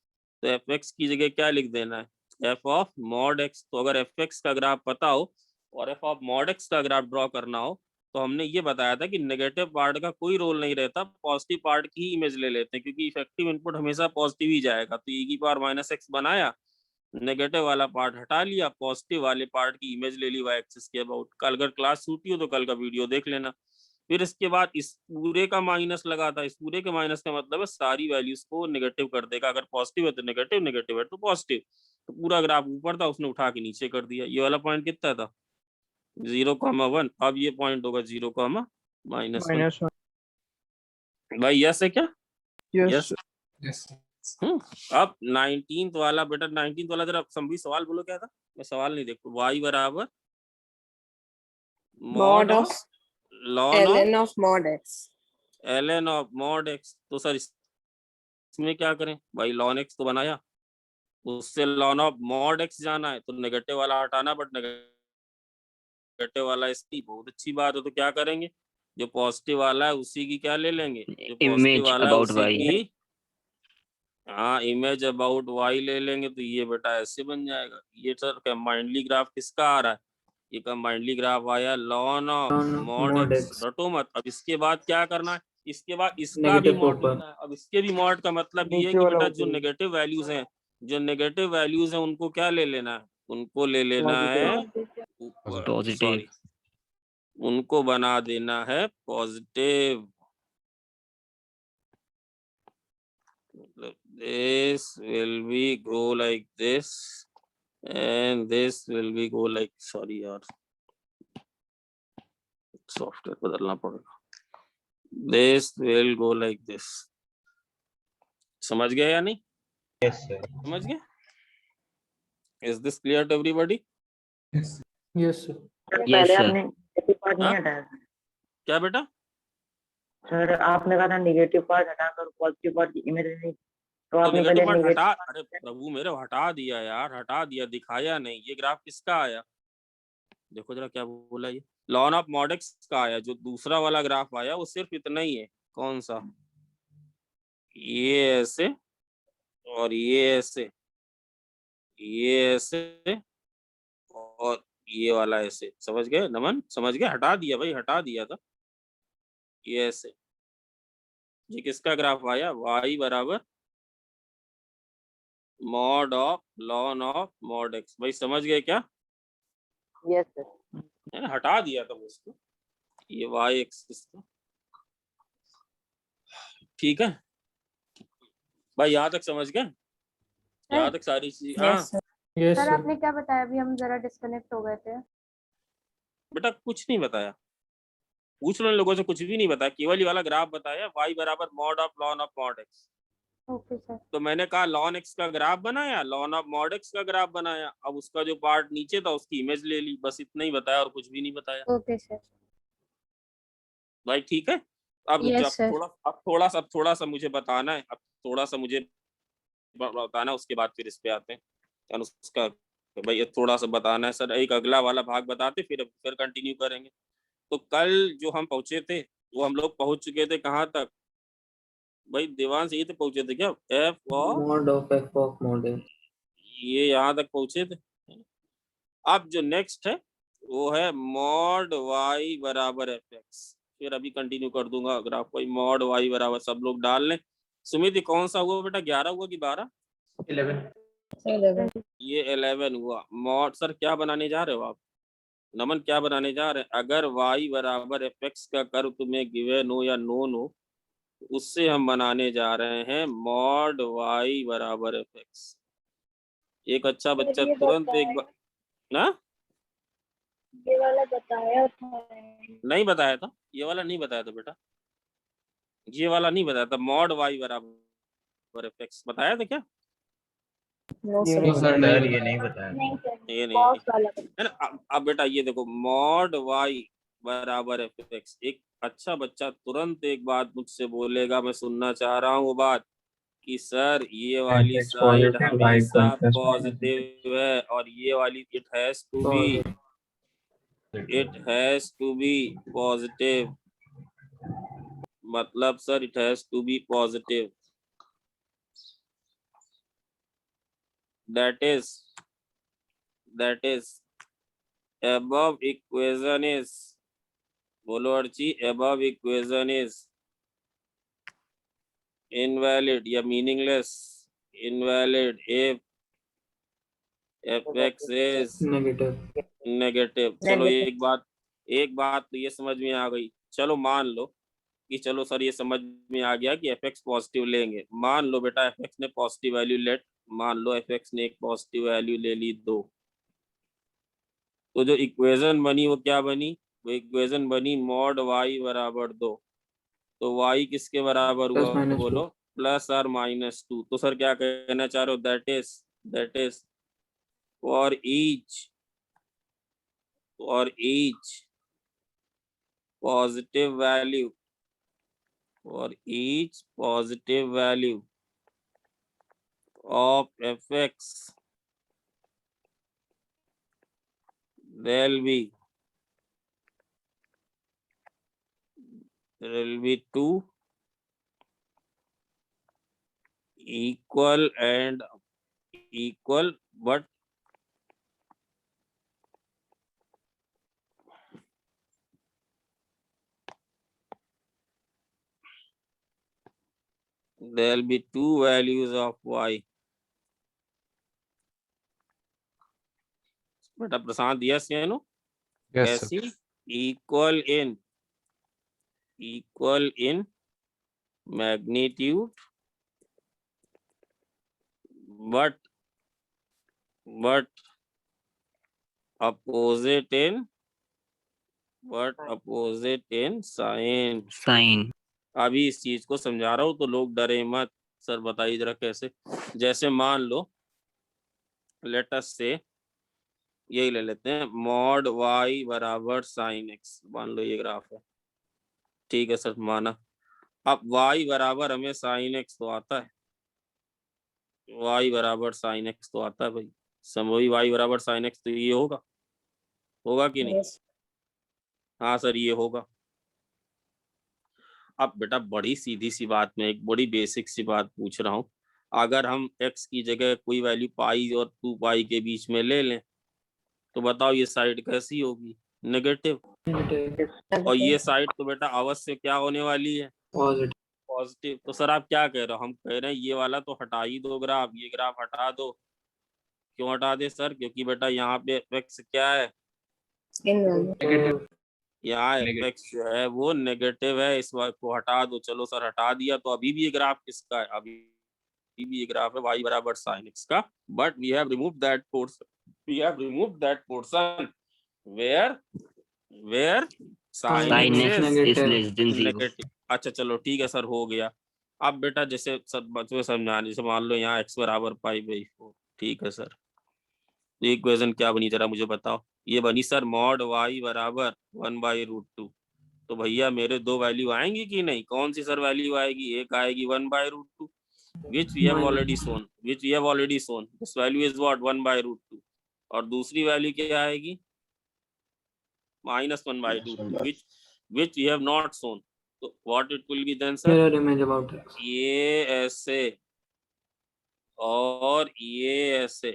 तो एफ एक्स की जगह क्या लिख देना है, एफ ऑफ मॉड एक्स। तो अगर एफ एक्स का ग्राफ पता हो और एफ ऑफ मॉड एक्स का ग्राफ ड्रॉ करना हो, तो हमने ये बताया था कि नेगेटिव पार्ट का कोई रोल नहीं रहता, पॉजिटिव पार्ट की ही इमेज ले लेते हैं, क्योंकि इफेक्टिव इनपुट हमेशा पॉजिटिव ही जाएगा। तो ई की पावर माइनस एक्स बनाया, नेगेटिव वाला पार्ट हटा लिया, पॉजिटिव वाले पार्ट की इमेज ले ली वाई एक्सिस के अबाउट। कल अगर क्लास छूटी हो तो कल का वीडियो देख लेना। फिर इसके बाद इस पूरे का माइनस लगा था, इस पूरे के माइनस का मतलब है सारी वैल्यूज को नेगेटिव कर देगा, अगर पॉजिटिव है तो नेगेटिव, नेगेटिव है तो पॉजिटिव। तो पूरा ग्राफ ऊपर था, उसने उठा के नीचे कर दिया। ये वाला पॉइंट कितना था, 0,1। अब ये पॉइंट होगा 0,-1। भाई यस है क्या, यस। अब 19th वाला बेटा, 19th वाला जरा संभी सवाल बोलो क्या था, मैं सवाल नहीं देखता। y बराबर mod of ln of mod x। तो सर इसमें क्या करें भाई, ln x तो बनाया, उससे ln ऑफ मॉड x जाना है, तो नेगेटिव वाला हटाना, बट नेगेटिव वाला इसकी बहुत अच्छी बात है। तो क्या करेंगे, जो पॉजिटिव वाला है उसी की क्या ले लेंगे, जो पॉजिटिव वाला है उसी की, हाँ इमेज अबाउट y ले लेंगे। तो ये बेटा ऐसे बन जाएगा। ये सर कंबाइंडली ग्राफ किसका आ रहा है, ये कंबाइंडली ग्राफ आया ln ऑफ मॉड x, रटो मत। अब इसके बाद क्या करना है, इसके बाद इसका भी मॉड लेना है। अब इसके भी मॉड का मतलब ये है कि बेटा जो नेगेटिव वैल्यूज हैं, जो नेगेटिव वैल्यूज हैं उनको क्या ले लेना है, उनको ले लेना है पॉजिटिव। उनको बना देना है पॉजिटिव। मतलब this will be go like this and this will be go like, sorry यार सॉफ्टवेयर बदलना पड़ेगा, this will go like this। समझ गए या नहीं? Yes, sir. समझ गए? Is this clear to everybody? Yes sir. Sir Yes, पहले sir. आपने नेगेटिव पार्ट नहीं हाँ? हटाया क्या बेटा? सर, आपने कहा था नेगेटिव पार्ट हटाकर पॉजिटिव पार्ट की इमेज नहीं, तो तो आपने पहले नेगेटिव पार्ट नेगेटिव हटा, अरे प्रभु मेरे हटा दिया यार, हटा दिया, दिखाया नहीं। ये ग्राफ किसका आया? देखो जरा क्या बोला ये, लॉन ऑफ मॉडेक्स का आया। जो दूसरा वाला ग्राफ आया वो सिर्फ इतना ही है। कौन सा? ये ऐसे और ये ऐसे, ये ऐसे और ये वाला ऐसे। समझ गए नमन? समझ गए? हटा दिया भाई, हटा दिया था। ये ऐसे, ये किसका ग्राफ आया? y बराबर mod of lawn of mod x. भाई समझ गए क्या? Yes sir. मैंने हटा दिया था उसको, ये y एक्सिस था। ठीक है भाई, यहाँ तक समझ गए? यहाँ तक सारी चीज? हाँ yes sir. Yes sir sir. आपने क्या बताया अभी? हम जरा डिस्कनेक्ट हो गए थे। बेटा कुछ नहीं बताया, पूछ लो इन लोगों से, कुछ भी नहीं बताया, केवल ये वाला ग्राफ बताया, y बराबर mod of lawn of mod x. Okay sir. तो मैंने कहा लॉन एक्स का ग्राफ बनाया, लॉन ऑफ मॉड एक्स का ग्राफ बनाया, अब उसका जो पार्ट नीचे था उसकी इमेज ले ली, बस इतना ही बताया और कुछ भी नहीं बताया। Okay sir. भाई ठीक है, अब रुक Yes, जा, sir. थोड़ा सा मुझे बताना है, अब थोड़ा सा मुझे बताना, उसके बाद फिर इस पे आते हैं। यानी उसका भाई ये थोड़ा सा बताना है सर, एक अगला वाला भाग बताते फिर कंटिन्यू करेंगे। तो कल जो हम पहुंचे थे वो हम लोग पहुंच चुके थे कहाँ तक भाई? देवांश यही तो पहुंचे थे क्या? एफ और mod of F of model. ये यहाँ तक पहुंचे थे। अब जो नेक्स्ट है वो है मॉड y बराबर एफ एक्स। फिर अभी कंटिन्यू कर दूंगा ग्राफ को। मॉड y बराबर, सब लोग डाल लें। सुमित ये कौन सा हुआ बेटा? 11 हुआ कि 12? 11। ये 11 हुआ। मॉड सर क्या बनाने जा रहे हो आप? नमन क्या बनाने जा रहे हैं? अगर y बराबर एफ एक्स का कर्व तुम्हें गिवन हो या नोन हो, उससे हम बनाने जा रहे हैं मॉड y बराबर एफ एक्स। एक अच्छा बच्चा तुरंत एक बार ना, ये वाला बताया था। नहीं बताया था, ये वाला नहीं बताया था बेटा, ये वाला नहीं बताया था। मॉड y बराबर एफ एक्स बताया था क्या? नो ये सर। नहीं सर बताया। नहीं ये नहीं बताया। नहीं सर, ये नहीं बॉक्स वाला है ना। अब बेटा ये देखो, मॉड y बराबर एफ एक्स। एक अच्छा बच्चा तुरंत एक बात मुझसे बोलेगा, मैं सुनना चाह रहा हूँ वो बात, कि सर ये वाली साइड हमेशा पॉजिटिव है और ये वाली it has to be positive. मतलब sir it has to be positive, that is above equation is, बोलो Archi, above equation is invalid या meaningless, invalid if fx is negative. Negative. चलो एक बात तो ये समझ में आ गई। चलो मान लो कि चलो सर ये समझ में आ गया कि fx पॉजिटिव लेंगे। मान लो बेटा fx ने पॉजिटिव वैल्यू मान लो fx ने एक पॉजिटिव वैल्यू ले ली 2, तो जो इक्वेशन बनी वो क्या बनी? वो इक्वेशन बनी मॉड y बराबर 2। तो y किसके बराबर हुआ? बोलो +or-2। तो सर क्या कहना चाह रहे हो? That is for each positive value, for each positive value of fx, there will be two equal but there will be two values of y. बेटा प्रशांत, यस या नो? कैसी equal in magnitude but opposite in sign। Sign. अभी इस चीज को समझा रहा हूँ तो लोग डरे मत। सर बताइए जरा कैसे। जैसे मान लो लेट अस से यही ले लेते हैं मॉड y बराबर साइन x, मान लो ये ग्राफ है, ठीक है सर माना। अब y बराबर हमें साइन x तो आता है, y बराबर साइन x तो आता है भाई, समझो y बराबर साइन x तो ये होगा कि नहीं? हाँ सर ये होगा। अब बेटा बड़ी सीधी सी बात में एक बड़ी बेसिक सी बात पूछ रहा हूँ, अगर हम x की जगह कोई वैल्यू पाई और 2 पाई के बीच में ले लें तो बताओ ये साइड कैसी होगी? नेगेटिव। और ये साइड तो बेटा अवश्य क्या होने वाली है? Positive. पॉजिटिव। तो सर आप क्या कह रहे हो? हम कह रहे हैं ये वाला तो हटा ही दो ग्राफ, ये ग्राफ हटा दो। क्यों हटा दे सर? क्योंकि बेटा यहाँ पे x क्या है? यहाँ x जो है वो नेगेटिव है, इस बात को हटा दो। चलो सर हटा दिया, तो अभी भी ये ग्राफ किसका है? अभी भी ये ग्राफ है y बराबर साइन x का, but we have removed that portion where sine Sin x x इज is less than 0. नेगेटिव। अच्छा चलो ठीक है सर, हो गया। अब बेटा जैसे सर बच्चों समझाने, जैसे मान लो यहाँ x बराबर π/4, ठीक है सर। तो इक्वेशन क्या बनी जरा मुझे बताओ? ये बनी सर मॉड y बराबर 1/√2। तो भैया मेरे दो वैल्यू आएंगी कि नहीं? कौन सी सर वैल्यू आएगी? एक आएगी 1/√2 which we have already shown, this value is what? 1/√2। और दूसरी वैल्यू क्या आएगी? -1/2 which we have not shown। तो what it will be then sir? Mirror image about x. ये ऐसे और ये ऐसे।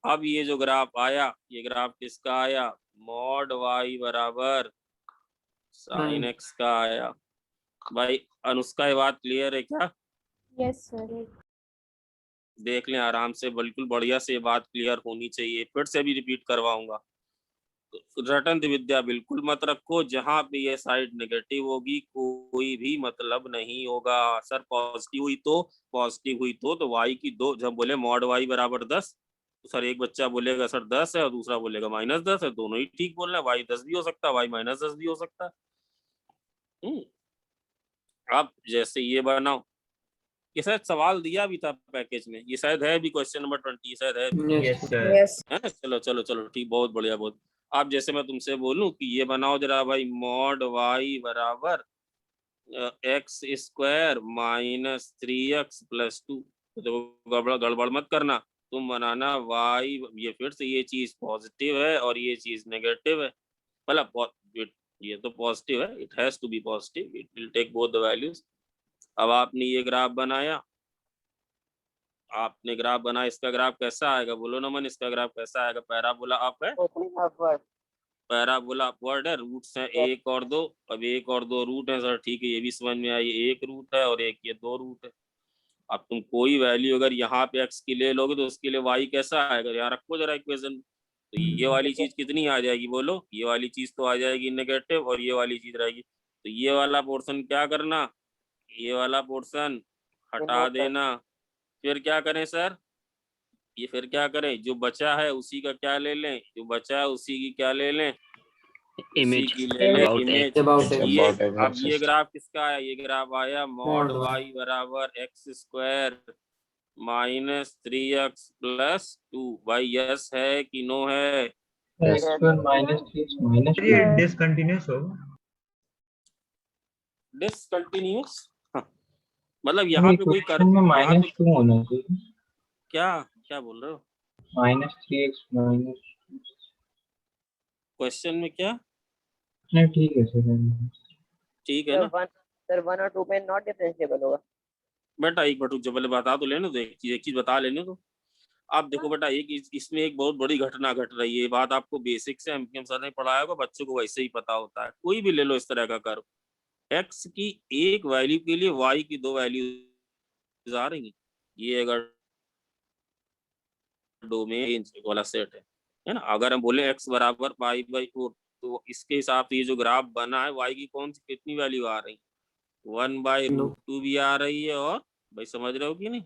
अब ये जो ग्राफ आया, ये ग्राफ किसका आया? मॉड y बराबर साइन x का आया। भाई अनुष्का ये बात क्लियर है क्या? Yes sir. देख लें आराम से, बिल्कुल बढ़िया से ये बात क्लियर होनी चाहिए। फिर से भी रिपीट करवाऊंगा। रटन विद्या बिल्कुल मत रखो, जहां पे ये साइड नेगेटिव होगी कोई भी मतलब नहीं होगा। सर पॉजिटिव हुई तो y की दो, जब बोले मॉड y बराबर 10 तो सर एक बच्चा बोलेगा सर 10 है और दूसरा बोलेगा -10 है, दोनों ही ठीक बोल रहे हैं। y 10 भी हो सकता है, y -10 भी हो सकता है। अब जैसे ये बनाओ, ये शायद सवाल दिया भी था पैकेज में, ये शायद है भी क्वेश्चन नंबर 20, शायद है भी। Yes, sir. है ना? चलो ठीक, बहुत बढ़िया बहुत। अब जैसे मैं तुमसे बोलूं कि ये बनाओ जरा भाई मॉड y बराबर x² -3x + 2। तो गड़बड़ मत करना, तुम बनाना y, ये फिर से ये चीज पॉजिटिव है और ये चीज नेगेटिव है। मतलब ये तो पॉजिटिव है, it has to be positive, it will take both the values. अब आपने ये ग्राफ बनाया, इसका ग्राफ कैसा आएगा? बोलो ना मन, इसका ग्राफ कैसा आएगा? पैराबोला अप है, पैराबोला अपवर्ड है, रूट्स हैं 1 और 2। अब 1 और 2 रूट है सर, ठीक है ये भी समझ में आई, एक रूट है और एक ये 2 रूट है। अब तुम कोई वैल्यू अगर यहाँ पे x की ले लोगे तो उसके लिए y कैसा आएगा? यहाँ रखो जरा इक्वेशन। तो ये वाली चीज कितनी आ जाएगी? बोलो, ये वाली चीज तो आ जाएगी नेगेटिव और ये वाली चीज रहेगी। तो ये वाला पोर्शन क्या करना? ये वाला पोर्शन हटा देना। फिर क्या करें सर? ये फिर क्या करें? जो बचा है उसी का क्या ले लें? जो बचा है उसी की क्या ले लें? Image उसी की ले लें about इमेज। About x. ये अब ये ग्राफ किसका आया? ये ग्राफ आया मॉड y बराबर x² -3x + 2। भाई यस है कि नो है? x² -3x -2. ये डिसकंटिन्यूअस होगा। डिसकंटिन्यूअस, मतलब यहाँ पे कोई कर, में यहाँ पे -2 होना चाहिए. क्या बोल रहे हो? -3x क्वेश्चन में क्या? नहीं ठीक है सर. ठीक है ना सर 1 और 2 में नॉट डिफरेंशिएबल होगा। बेटा? एक मिनट रुक जा, पहले बता तो लेने दो, एक चीज बता लेने दो। आप देखो बेटा, इसमें एक बहुत बड़ी घटना घट रही है। ये बात आपको बेसिक से एमपीएम सर ने पढ़ाया होगा, बच्चों को वैसे ही पता होता है। कोई भी ले लो इस तरह का कर्व, एक्स की एक वैल्यू के लिए वाई की दो वैल्यू आ रही है। ये अगर डोमेन वाला सेट है, है ना। अगर हम बोले x बराबर पाई बाई 4, तो इसके हिसाब से ये जो ग्राफ बना है y की कौन सी कितनी वैल्यू आ रही, 1/√2 भी आ रही है, और भाई समझ रहे हो कि नहीं,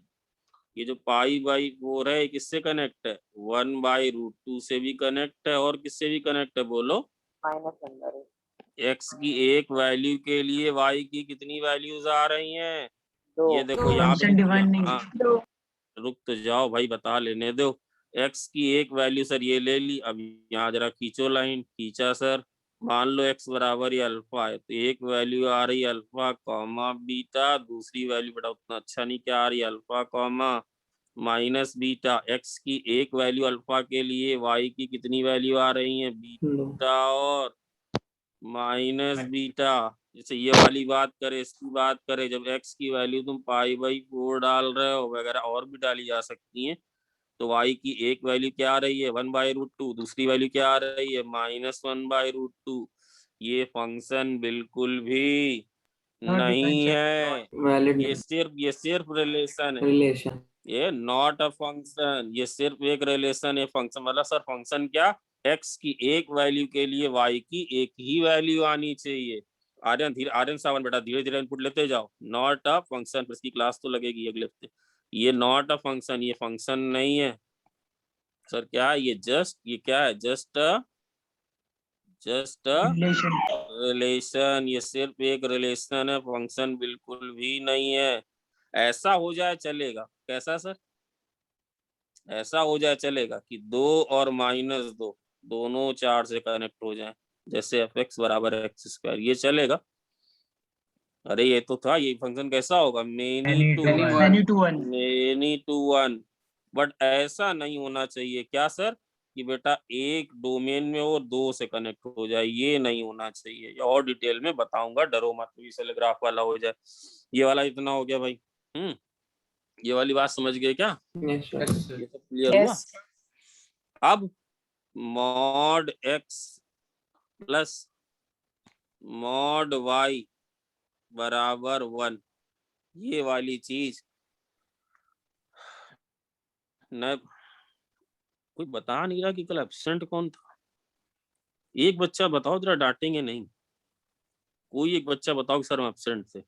ये जो पाई बाई 4 है किससे कनेक्ट है, 1/√2 से भी कनेक्ट है, और किससे भी कनेक्ट है बोलो, x की एक वैल्यू के लिए y की कितनी वैल्यूज आ रही हैं, ये देखो यहाँ पे दो। रुक तो जाओ भाई, बता लेने दो। x की एक वैल्यू सर ये ले ली, अब यहाँ जरा खींचो लाइन, खींचा सर, मान लो x बराबर ये अल्फा है, तो एक वैल्यू आ रही है अल्फा कॉमा बीटा, दूसरी वैल्यू बेटा उतना अच्छा नहीं क्या आ रही है, alpha comma minus beta. x की एक वैल्यू अल्फा के लिए y की कितनी वैल्यू आ रही है, बीटा और माइनस बीटा। जैसे ये वाली बात करें, इसकी बात करें, जब x की वैल्यू तुम पाई/4 डाल रहे हो, वगैरह और भी डाली जा सकती है, तो y की एक वैल्यू क्या आ रही है, 1/√2, दूसरी वैल्यू क्या आ रही है, -1/√2। ये फंक्शन बिल्कुल भी नहीं है, ये सिर्फ रिलेशन है, ये नॉट अ फंक्शन, ये सिर्फ एक रिलेशन है। फंक्शन मतलब सर फंक्शन क्या, x की एक वैल्यू के लिए y की एक ही वैल्यू आनी चाहिए। आर्यन सावन बेटा धीरे धीरे इनपुट लेते जाओ, नॉट अ फंक्शन, पर इसकी क्लास तो लगेगी अगले हफ्ते। ये नॉट अ फंक्शन, ये फंक्शन नहीं है सर, क्या है ये, ये क्या है, जस्ट रिलेशन, ये सिर्फ एक रिलेशन है, फंक्शन बिल्कुल भी नहीं है। ऐसा हो जाए चलेगा, कैसा सर, ऐसा हो जाए चलेगा कि 2 और -2 दोनों 4 से कनेक्ट हो जाए, जैसे f(x = x²), ये चलेगा। अरे ये तो था, ये फंक्शन कैसा होगा, मेनी टू वन, बट ऐसा नहीं होना चाहिए क्या सर, कि बेटा एक डोमेन में और 2 से कनेक्ट हो जाए, ये नहीं होना चाहिए। ये और डिटेल में बताऊंगा, डरो मत, इस ग्राफ वाला हो जाए। ये वाला इतना हो गया भाई, ये वाली बात समझ गए क्या, ये सब क्लियर हुआ। अब mod x plus mod y बराबर 1, ये वाली चीज न, कोई बता नहीं रहा कि कल एब्सेंट कौन था। एक बच्चा बताओ जरा, डांटेंगे नहीं, कोई एक बच्चा बताओ कि सर हम एब्सेंट थे,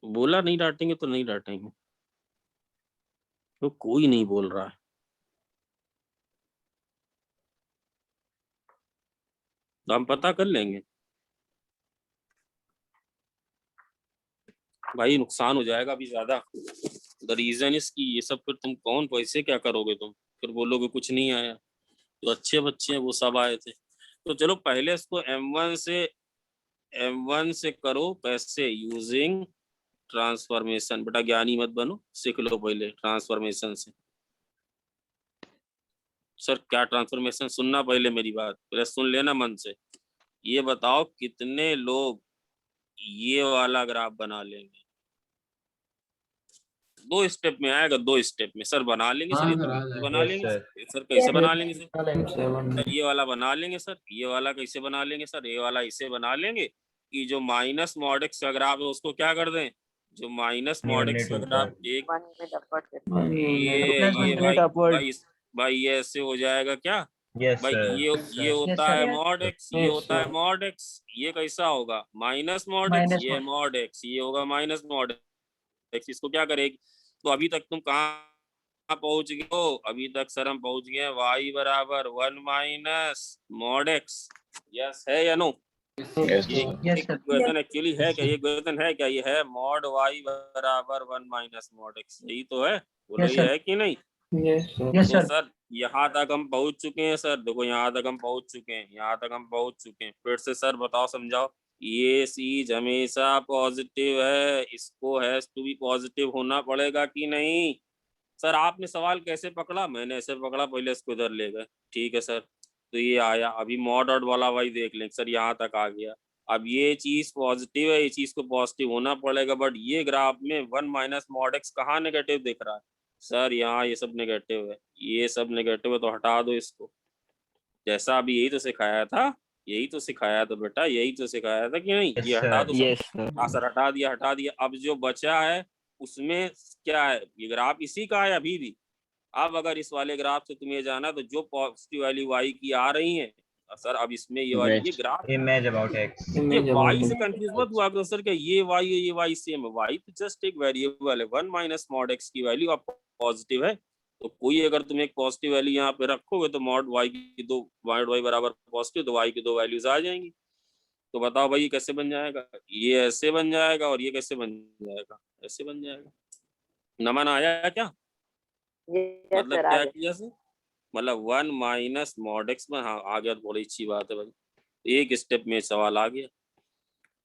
बोला नहीं डांटेंगे तो नहीं डांटेंगे, तो कोई नहीं बोल रहा है। तो हम पता कर लेंगे भाई, नुकसान हो जाएगा अभी ज्यादा। द रीजन इज कि ये सब फिर तुम कौन पैसे क्या करोगे, तुम फिर बोलोगे कुछ नहीं आया, तो अच्छे बच्चे हैं वो सब आए थे। तो चलो पहले इसको M1 से करो कैसे, यूजिंग ट्रांसफॉर्मेशन। बेटा ज्ञानी मत बनो, सीख लो पहले ट्रांसफॉर्मेशन से। सर क्या ट्रांसफॉर्मेशन, सुनना पहले मेरी बात, पहले सुन लेना मन से। ये बताओ कितने लोग ये वाला ग्राफ बना लेंगे, 2 स्टेप में आएगा, 2 स्टेप में सर बना लेंगे सर, ये बना लेंगे सर, कैसे बना लेंगे सर, ये वाला बना लेंगे सर, ये वाला कैसे बना लेंगे सर, ये वाला इसे बना लेंगे कि जो माइनस मॉड x का ग्राफ है उसको क्या कर दें, जो माइनस मॉड x का ग्राफ एक ये भाई ये ऐसे हो जाएगा क्या, भाई ये होता है मॉड x, ये होता है मॉड x, ये कैसा होगा माइनस मॉड x, ये मॉड x, ये होगा माइनस मॉड x। इसको क्या करेगी, तो अभी तक तुम कहाँ पहुंच गए हो, अभी तक सर हम पहुंच गए y बराबर 1 माइनस मॉड x, यस है या नो, इक्वेशन एक्चुअली है क्या, ये इक्वेशन है क्या, ये है मॉड y बराबर 1 माइनस मॉड x, यही तो है, बोलो ये है कि नहीं। तो सर यहाँ तक हम पहुंच चुके हैं सर, देखो यहाँ तक हम पहुंच चुके हैं, यहाँ तक हम पहुंच चुके हैं। फिर से सर बताओ समझाओ, ये चीज हमेशा पॉजिटिव है, इसको हैज टू बी पॉजिटिव होना पड़ेगा कि नहीं। सर आपने सवाल कैसे पकड़ा, मैंने ऐसे पकड़ा, पहले इसको इधर ले गए, ठीक है सर, तो ये आया, अभी मॉड डॉट वाला वाई देख लें सर, यहाँ तक आ गया। अब ये चीज पॉजिटिव है, ये चीज को पॉजिटिव होना पड़ेगा, बट ये ग्राफ में 1 माइनस मॉड x कहाँ नेगेटिव दिख रहा है सर, यहाँ ये सब नेगेटिव है, ये सब नेगेटिव है, तो हटा दो इसको, जैसा अभी यही तो सिखाया था, यही तो सिखाया था बेटा, यही तो सिखाया था कि नहीं, ये हटा दो सब। हाँ सर हटा दिया। अब जो बचा है उसमें क्या है, ये ग्राफ इसी का है अभी भी, अब अगर इस वाले ग्राफ से तुम्हें जाना तो जो पॉजिटिव वैल्यू y की आ रही है, सर अब इसमें ये वाली ये ग्राफ इमेज अबाउट एक्स। ये y से कंफ्यूज मत हुआ करो सर, क्या ये y है ये y सेम है? y तो जस्ट एक वेरिएबल है, 1 माइनस मॉड x की वैल्यू अब पॉजिटिव है, तो कोई अगर तुम एक पॉजिटिव वैल्यू यहाँ पे रखोगे तो मॉड y की दो मॉड y बराबर पॉजिटिव, तो y की दो वैल्यूज आ जाएंगी। तो बताओ भाई ये कैसे बन जाएगा? ये ऐसे बन जाएगा और ये कैसे बन जाएगा? ऐसे बन जाएगा। नमन आया क्या? यस मतलब सर, क्या आगे किया सर? मतलब 1 माइनस मॉड एक्स में, हाँ आ गया तो बड़ी अच्छी बात है भाई, एक स्टेप में सवाल आ गया।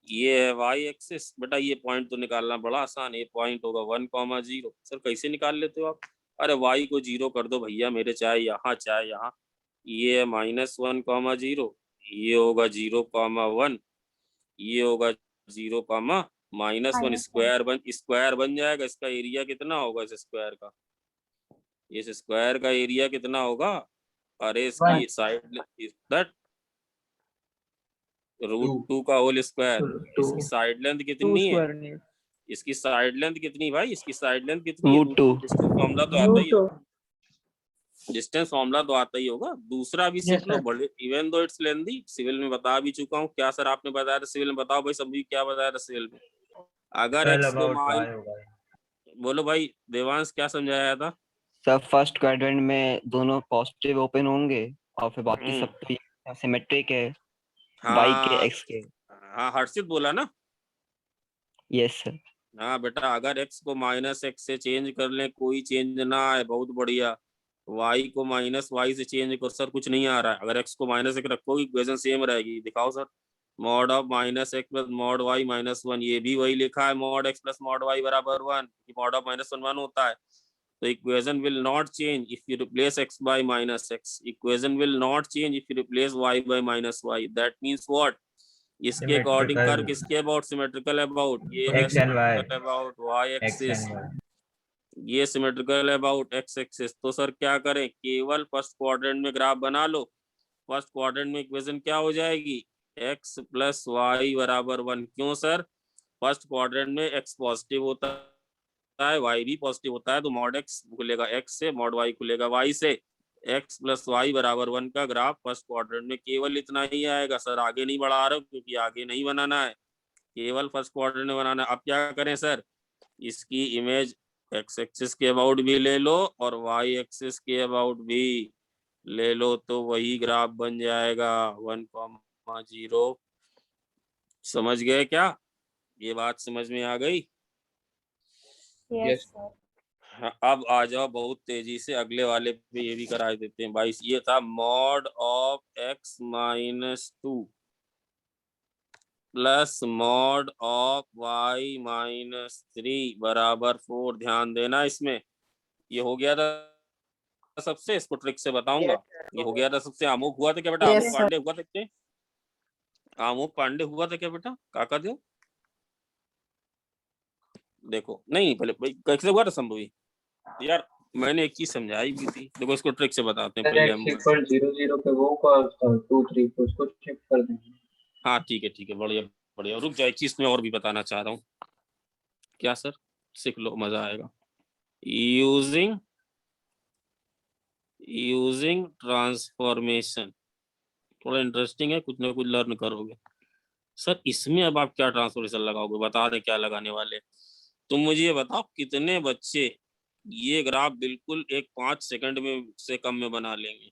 ये है वाई एक्सिस, बेटा ये पॉइंट तो निकालना बड़ा आसान है, ये पॉइंट होगा 1,0। सर कैसे निकाल लेते हो आप? अरे वाई को 0 कर दो भैया मेरे, चाहे यहाँ चाहे यहाँ। ये है -1,0, ये होगा 0,1, ये होगा 0,-1, स्क्वायर बन जाएगा। इसका एरिया कितना होगा इस स्क्वायर का? इस स्क्वायर का एरिया कितना होगा? अरे इसकी साइड दैट √2 का होल स्क्वायर। इसकी साइड लेंथ कितनी है? इसकी साइड लेंथ कितनी भाई? इसकी साइड लेंथ कितनी है? √2 डिस्टेंस फॉर्मूला तो आता ही है, डिस्टेंस फॉर्मूला तो आता ही होगा। दूसरा भी सीख लो, बड़े even though it's lengthy, civil में बता भी चुका हूँ। क्या सर आपने बताया था सिविल में? बताओ भाई सभी क्या बताया था सिविल में? अगर एक्स को बोलो भाई, देवांश क्या समझाया था? सब फर्स्ट क्वाड्रेंट में दोनों पॉजिटिव ओपन होंगे और फिर बाकी सब तो सिमेट्रिक है y के x के। हाँ हर्षित बोला ना? Yes sir. हाँ बेटा, अगर x को -x से चेंज कर लें कोई चेंज ना आए, बहुत बढ़िया। y को -y से चेंज कर, सर कुछ नहीं आ रहा है। अगर x को -1 रखोगे इक्वेशन सेम रहेगी। दिखाओ sir, mod of -x plus mod y -1, ये भी वही लिखा है, mod x plus mod y बराबर 1। मॉड ऑफ -1 होता है, तो equation will not change if you replace x by -x। Equation will not change if you replace y by -y। That means what? इसके अकॉर्डिंग कर किसके about? Symmetrical about. ये है symmetrical about y axis, ये symmetrical about x axis. तो sir क्या करें? केवल फर्स्ट क्वाड्रेंट में ग्राफ बना लो। फर्स्ट क्वाड्रेंट में इक्वेशन क्या हो जाएगी? x प्लस वाई बराबर 1। क्यों सर? फर्स्ट क्वाड्रेंट में x पॉजिटिव होता है, y भी पॉजिटिव होता है, तो मॉड x खुलेगा x से, मॉड y खुलेगा y से। x प्लस वाई बराबर 1 का ग्राफ फर्स्ट क्वाड्रेंट में केवल इतना ही आएगा। सर आगे नहीं बढ़ा रहा क्योंकि आगे नहीं बनाना है, केवल फर्स्ट क्वाड्रेंट में बनाना है। अब क्या करें सर? इसकी इमेज x एक्सिस के अबाउट भी ले लो और y एक्सिस के अबाउट भी ले लो, तो वही ग्राफ बन जाएगा 1,0। समझ गए क्या? ये बात समझ में आ गई? Yes sir. हाँ, अब आ जाओ बहुत तेजी से अगले वाले पे, ये भी करा देते हैं। 22 ये था mod of x -2 plus mod of y -3 बराबर 4। ध्यान देना इसमें, ये हो गया था सबसे, इसको ट्रिक से बताऊंगा। ये हो गया था सबसे। आमुख हुआ था क्या बेटा? आमुख पांडे हुआ था क्या? आमुख पांडे हुआ था क्या बेटा? काका देव देखो, नहीं पहले कैसे हुआ था संभवी यार? मैंने एक चीज समझाई भी थी, देखो इसको ट्रिक से बताते हैं पहले हम। 0 पे वो का 2 3 को उसको चेक कर देंगे। हाँ ठीक है बढ़िया बढ़िया। रुक जाए, एक चीज मैं और भी बताना चाह रहा हूँ। क्या सर? सीख लो, मजा आएगा। यूजिंग ट्रांसफॉर्मेशन, थोड़ा इंटरेस्टिंग है, कुछ ना कुछ लर्न करोगे। सर इसमें अब आप क्या ट्रांसफॉर्मेशन लगाओगे? बता दें क्या लगाने वाले। तुम मुझे ये बताओ कितने बच्चे ये ग्राफ बिल्कुल एक 5 सेकंड में से कम में बना लेंगे?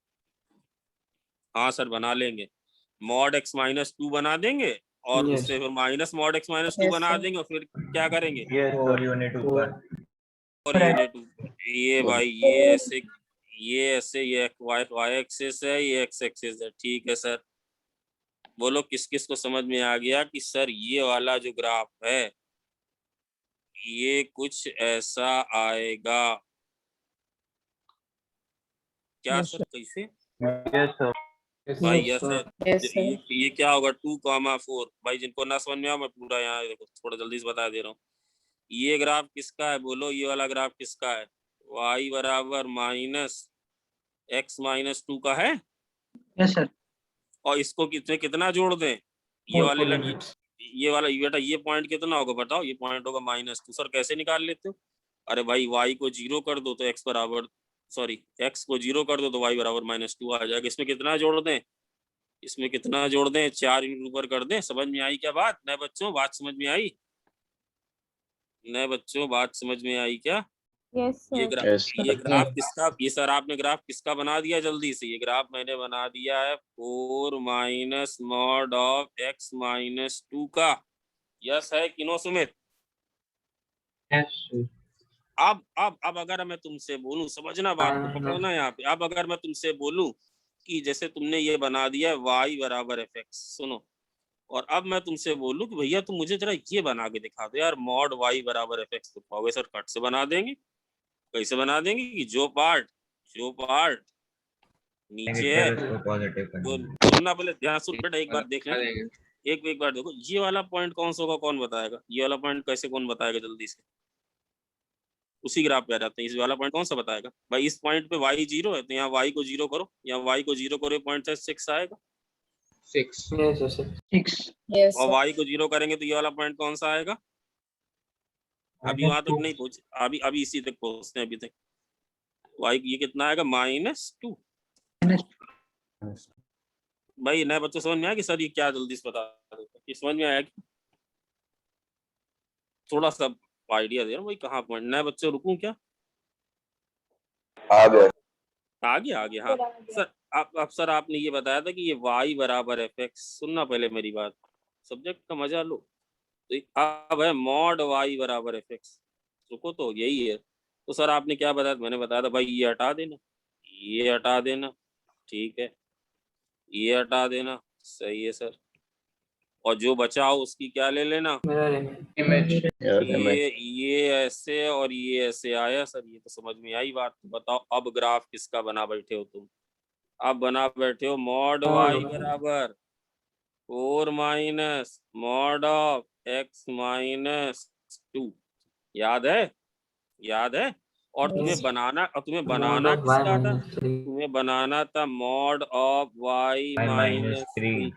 हाँ सर बना लेंगे। मॉड x -2 बना देंगे और उससे फिर माइनस मॉड x -2 बना देंगे और फिर क्या करेंगे? और यूनिट ऊपर। और यूनिट ऊपर। ये भाई ये ऐसे ये y एक्सिस है, ये x एक्सिस है। ठीक है सर, बोलो किस किस को समझ में आ गया कि सर ये वाला जो ग्राफ है ये कुछ ऐसा आएगा? क्या सर? कैसे? Yes sir. भाई यस ये क्या होगा? 2,4। भाई जिनको ना समझ में आ, मैं पूरा यहाँ देखो थोड़ा जल्दी से बता दे रहा हूँ। ये ग्राफ किसका है बोलो? ये वाला ग्राफ किसका है? y बराबर -x -2 का है। Yes sir. और इसको कितना जोड़ दें? ये वाले ये वाला बेटा ये पॉइंट कितना होगा बताओ? ये पॉइंट होगा -2। सर कैसे निकाल लेते हो? अरे भाई y को 0 कर दो तो x बराबर सॉरी x को 0 कर दो तो y बराबर -2 आ जाएगा। इसमें कितना जोड़ दें, इसमें कितना जोड़ दें, 4 यूनिट ऊपर कर दें। समझ में आई क्या बात नए बच्चों, बात समझ में आई नए बच्चों, बात समझ में आई क्या? Yes, ये sir. ग्राफ किसका, ये सर आपने ग्राफ किसका बना दिया जल्दी से? ये ग्राफ मैंने बना दिया है 4 माइनस मॉड ऑफ x -2 का। यस है कि नो सुमित? Yes, sir. अब अगर मैं तुमसे बोलूं, समझना बात को, पकड़ना यहाँ पे। अब अगर मैं तुमसे बोलूं कि जैसे तुमने ये बना दिया है y बराबर fx, सुनो, और अब मैं तुमसे बोलूं कि भैया तुम मुझे जरा ये बना के दिखा दो यार, मॉड y बराबर fx, तो कहोगे सर कट से बना देंगे। कैसे बना देंगे कि जो पार्ट नीचे है उसको पॉजिटिव वो, करना सुनना पहले ध्यान सुन बेटा, एक बार देख लेना, एक बार देखो, ये वाला पॉइंट कौन सा होगा, कौन बताएगा? ये वाला पॉइंट कैसे, कौन बताएगा जल्दी से? उसी ग्राफ पे आ जाते हैं। इस वाला पॉइंट कौन सा बताएगा भाई? इस पॉइंट पे y 0 है तो यहाँ y को 0 करो, यहाँ y को 0 करो, पॉइंट से 6 आएगा। 6 Yes, sir. 6. Yes, और sir. y को 0 करेंगे तो ये वाला पॉइंट कौन सा आएगा? अभी वहां तक नहीं पहुंचे, अभी इसी तक पहुंचते हैं अभी तक। y ये कितना आएगा? -2। भाई नए बच्चों समझ में आया कि सर ये क्या, जल्दी से बता दो, ये समझ में आया कि थोड़ा सा आइडिया दे रहा हूँ भाई, कहाँ पॉइंट? नए बच्चे रुकूं क्या? आ गया हाँ सर। अब सर आपने ये बताया था कि ये y बराबर fx, सुनना पहले मेरी बात, सब्जेक्ट का मजा लो। तो अब है मॉड y बराबर fx, रुको तो यही है। तो सर आपने क्या बताया? मैंने बताया था भाई ये हटा देना, ये हटा देना, ठीक है, ये हटा देना, सही है सर, और जो बचा हो उसकी क्या ले लेना, इमेज। ये ऐसे और ये ऐसे आया सर। ये तो समझ में आई बात। तो बताओ अब ग्राफ किसका बना बैठे हो तुम? अब बना बैठे हो मॉड y बराबर 4 माइनस मॉड ऑफ x -2। याद है? और तुम्हें बनाना किसका था? तुम्हें बनाना था मॉड ऑफ y -3।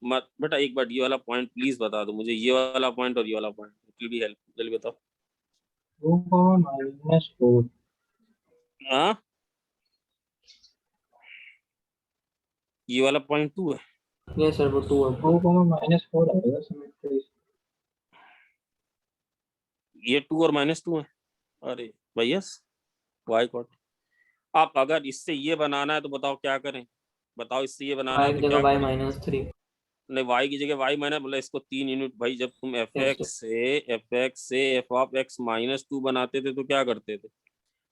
मत बेटा एक बार ये वाला पॉइंट प्लीज बता दो मुझे, ये वाला पॉइंट और ये वाला पॉइंट, इट भी हेल्प, जल्दी बताओ। 2, -4. हाँ ये वाला पॉइंट 2 है। Yes, sir. वो 2 है। 2, -4 आएगा सिमेट्री। ये 2 और -2 है। अरे भाई यस, वाई कॉट। आप अगर इससे ये बनाना है तो बताओ क्या करें? बताओ इससे ये बनाना है तो क्या y करें? -3. नहीं y की जगह y मैंने बोला इसको 3 यूनिट। भाई जब तुम fx से f ऑफ x -2 बनाते थे तो क्या करते थे?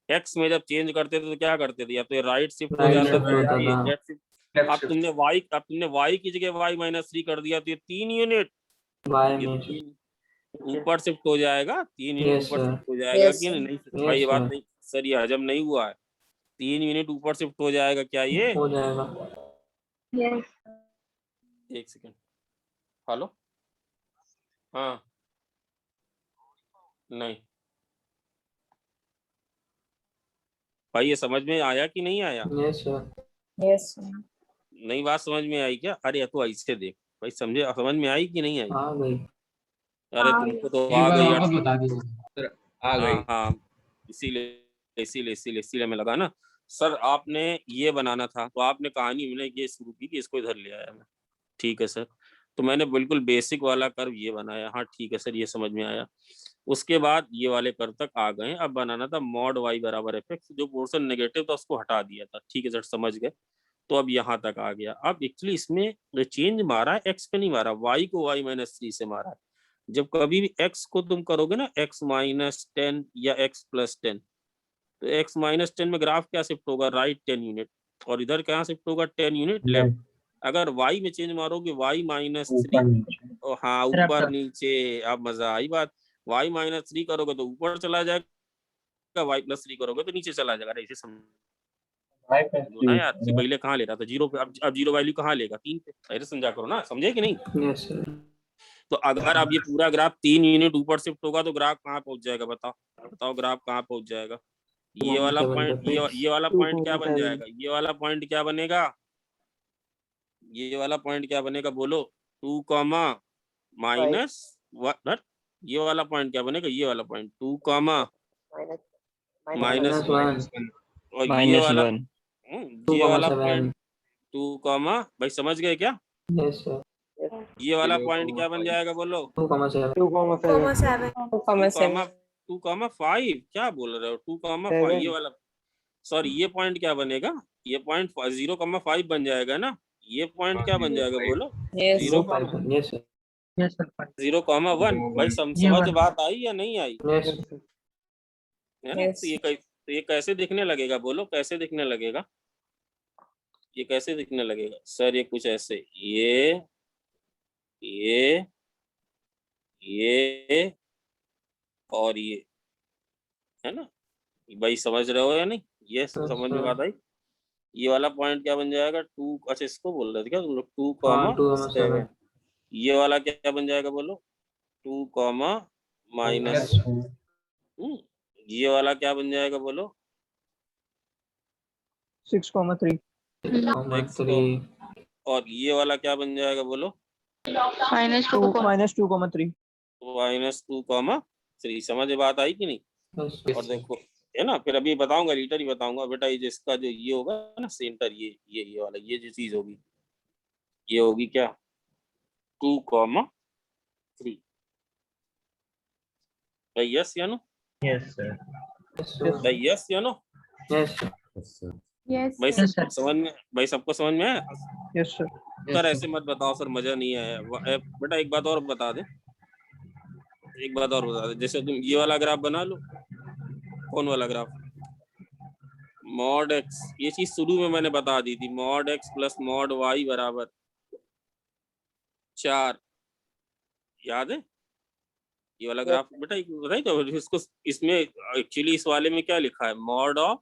x में जब चेंज करते थे तो क्या करते थे? या तो राइट शिफ्ट हो जाता था या ये लेफ्ट शिफ्ट। अब तुमने y की जगह y -3 कर दिया तो ये 3 यूनिट ऊपर शिफ्ट हो जाएगा, 3 यूनिट ऊपर शिफ्ट हो जाएगा कि नहीं? भाई ये बात नहीं सर, ये हजम नहीं हुआ है। 3 यूनिट ऊपर शिफ्ट हो जाएगा क्या? ये हो जाएगा। Yes. एक सेकेंड, हेलो, हाँ नहीं भाई ये समझ में आया कि नहीं आया? Yes, sir. Yes, sir. नहीं बात समझ में आई क्या? अरे तो ऐसे देख भाई, समझे, समझ में आई कि नहीं आई? आ गई। अरे तुमको तो आ गई यार। बता दीजिए आ गई। हाँ इसीलिए मैं लगा ना। सर आपने ये बनाना था तो आपने कहानी मैंने ये शुरू की कि इसको इधर ले आया मैं, ठीक है सर। तो मैंने बिल्कुल बेसिक वाला कर्व ये बनाया, हाँ ठीक है सर, ये समझ में आया। उसके बाद ये वाले कर्व तक आ गए। अब बनाना था मॉड y बराबर fx, जो पोर्शन नेगेटिव था उसको हटा दिया था, ठीक है सर, समझ गए। तो अब यहाँ तक आ गया। अब एक्चुअली इसमें चेंज मारा है, x पे नहीं मारा, y को y -3 से मारा है। जब कभी भी x को तुम करोगे ना x -10 या x +10, तो x -10 में ग्राफ क्या शिफ्ट होगा? राइट 10 यूनिट, और इधर क्या शिफ्ट होगा? 10 यूनिट लेफ्ट। अगर y में चेंज मारोगे y -3, हाँ ऊपर नीचे। अब मजा आई बात। y -3 करोगे तो ऊपर चला जाएगा, y +3 करोगे तो नीचे चला जाएगा। ऐसे समझो ना यार, पहले कहाँ ले रहा था 0 पे, अब 0 वैल्यू कहाँ लेगा? 3 पे। ऐसे समझा करो ना, समझे कि नहीं? Yes, sir. तो अगर अब ये पूरा ग्राफ 3 यूनिट ऊपर शिफ्ट होगा तो ग्राफ कहाँ पहुंच जाएगा? बताओ ग्राफ कहाँ पहुंच जाएगा? ये वाला पॉइंट, ये वाला पॉइंट क्या बन जाएगा? ये वाला पॉइंट क्या बनेगा? ये वाला पॉइंट क्या बनेगा बोलो? 2, -1। ये वाला पॉइंट क्या बनेगा? ये वाला पॉइंट 2, -1। -1। और ये माइनस वाला 1 ये वाला पॉइंट 2 कॉमा, भाई समझ गए क्या? यस सर ये वाला पॉइंट क्या बन जाएगा बोलो? 2,7 2,7 2,5 क्या बोल रहे हो? 2,5 ये वाला, सॉरी ये पॉइंट क्या बनेगा? ये पॉइंट 0,5 बन जाएगा ना। ये पॉइंट क्या बन जाएगा बोलो? Yes. 0,5 yes sir 0,1। भाई समझ बात आई या नहीं आई? यस है ना? Yes. तो ये कैसे दिखने लगेगा बोलो? कैसे दिखने लगेगा? ये कैसे दिखने लगेगा सर? ये कुछ ऐसे, ये और ये, है ना? भाई समझ रहे हो या नहीं? ये समझ में बात आई? ये वाला पॉइंट क्या बन जाएगा? 2, अच्छा इसको बोल रहे थे क्या तुम लोग? 2,7। ये वाला क्या बन जाएगा बोलो? 2, माइनस। ये वाला क्या बन जाएगा बोलो? 6,3 और ये वाला क्या बन जाएगा बोलो? -2,3 -2,3। समझ में बात आई कि नहीं? और देखो, है ना, फिर अभी बताऊंगा, लीटर ही बताऊंगा बेटा। ये जिसका जो ये होगा ना सेंटर, ये वाला, ये जो चीज होगी, ये होगी क्या? 2,3। भाई यस या नो? Yes, sir. भाई यस या नो? Yes Yes. भाई समझ में, भाई सबको समझ में आया? यस सर सर ऐसे मत बताओ सर, मजा नहीं आया। बेटा एक बात और बता दे, जैसे तुम ये वाला ग्राफ बना लो। कौन वाला ग्राफ? मॉड एक्स, ये चीज शुरू में मैंने बता दी थी। Mod x plus mod y बराबर 4, याद है? ये वाला ग्राफ बेटा बताइए तो इसको। इसमें एक्चुअली इस वाले में क्या लिखा है? मॉड ऑफ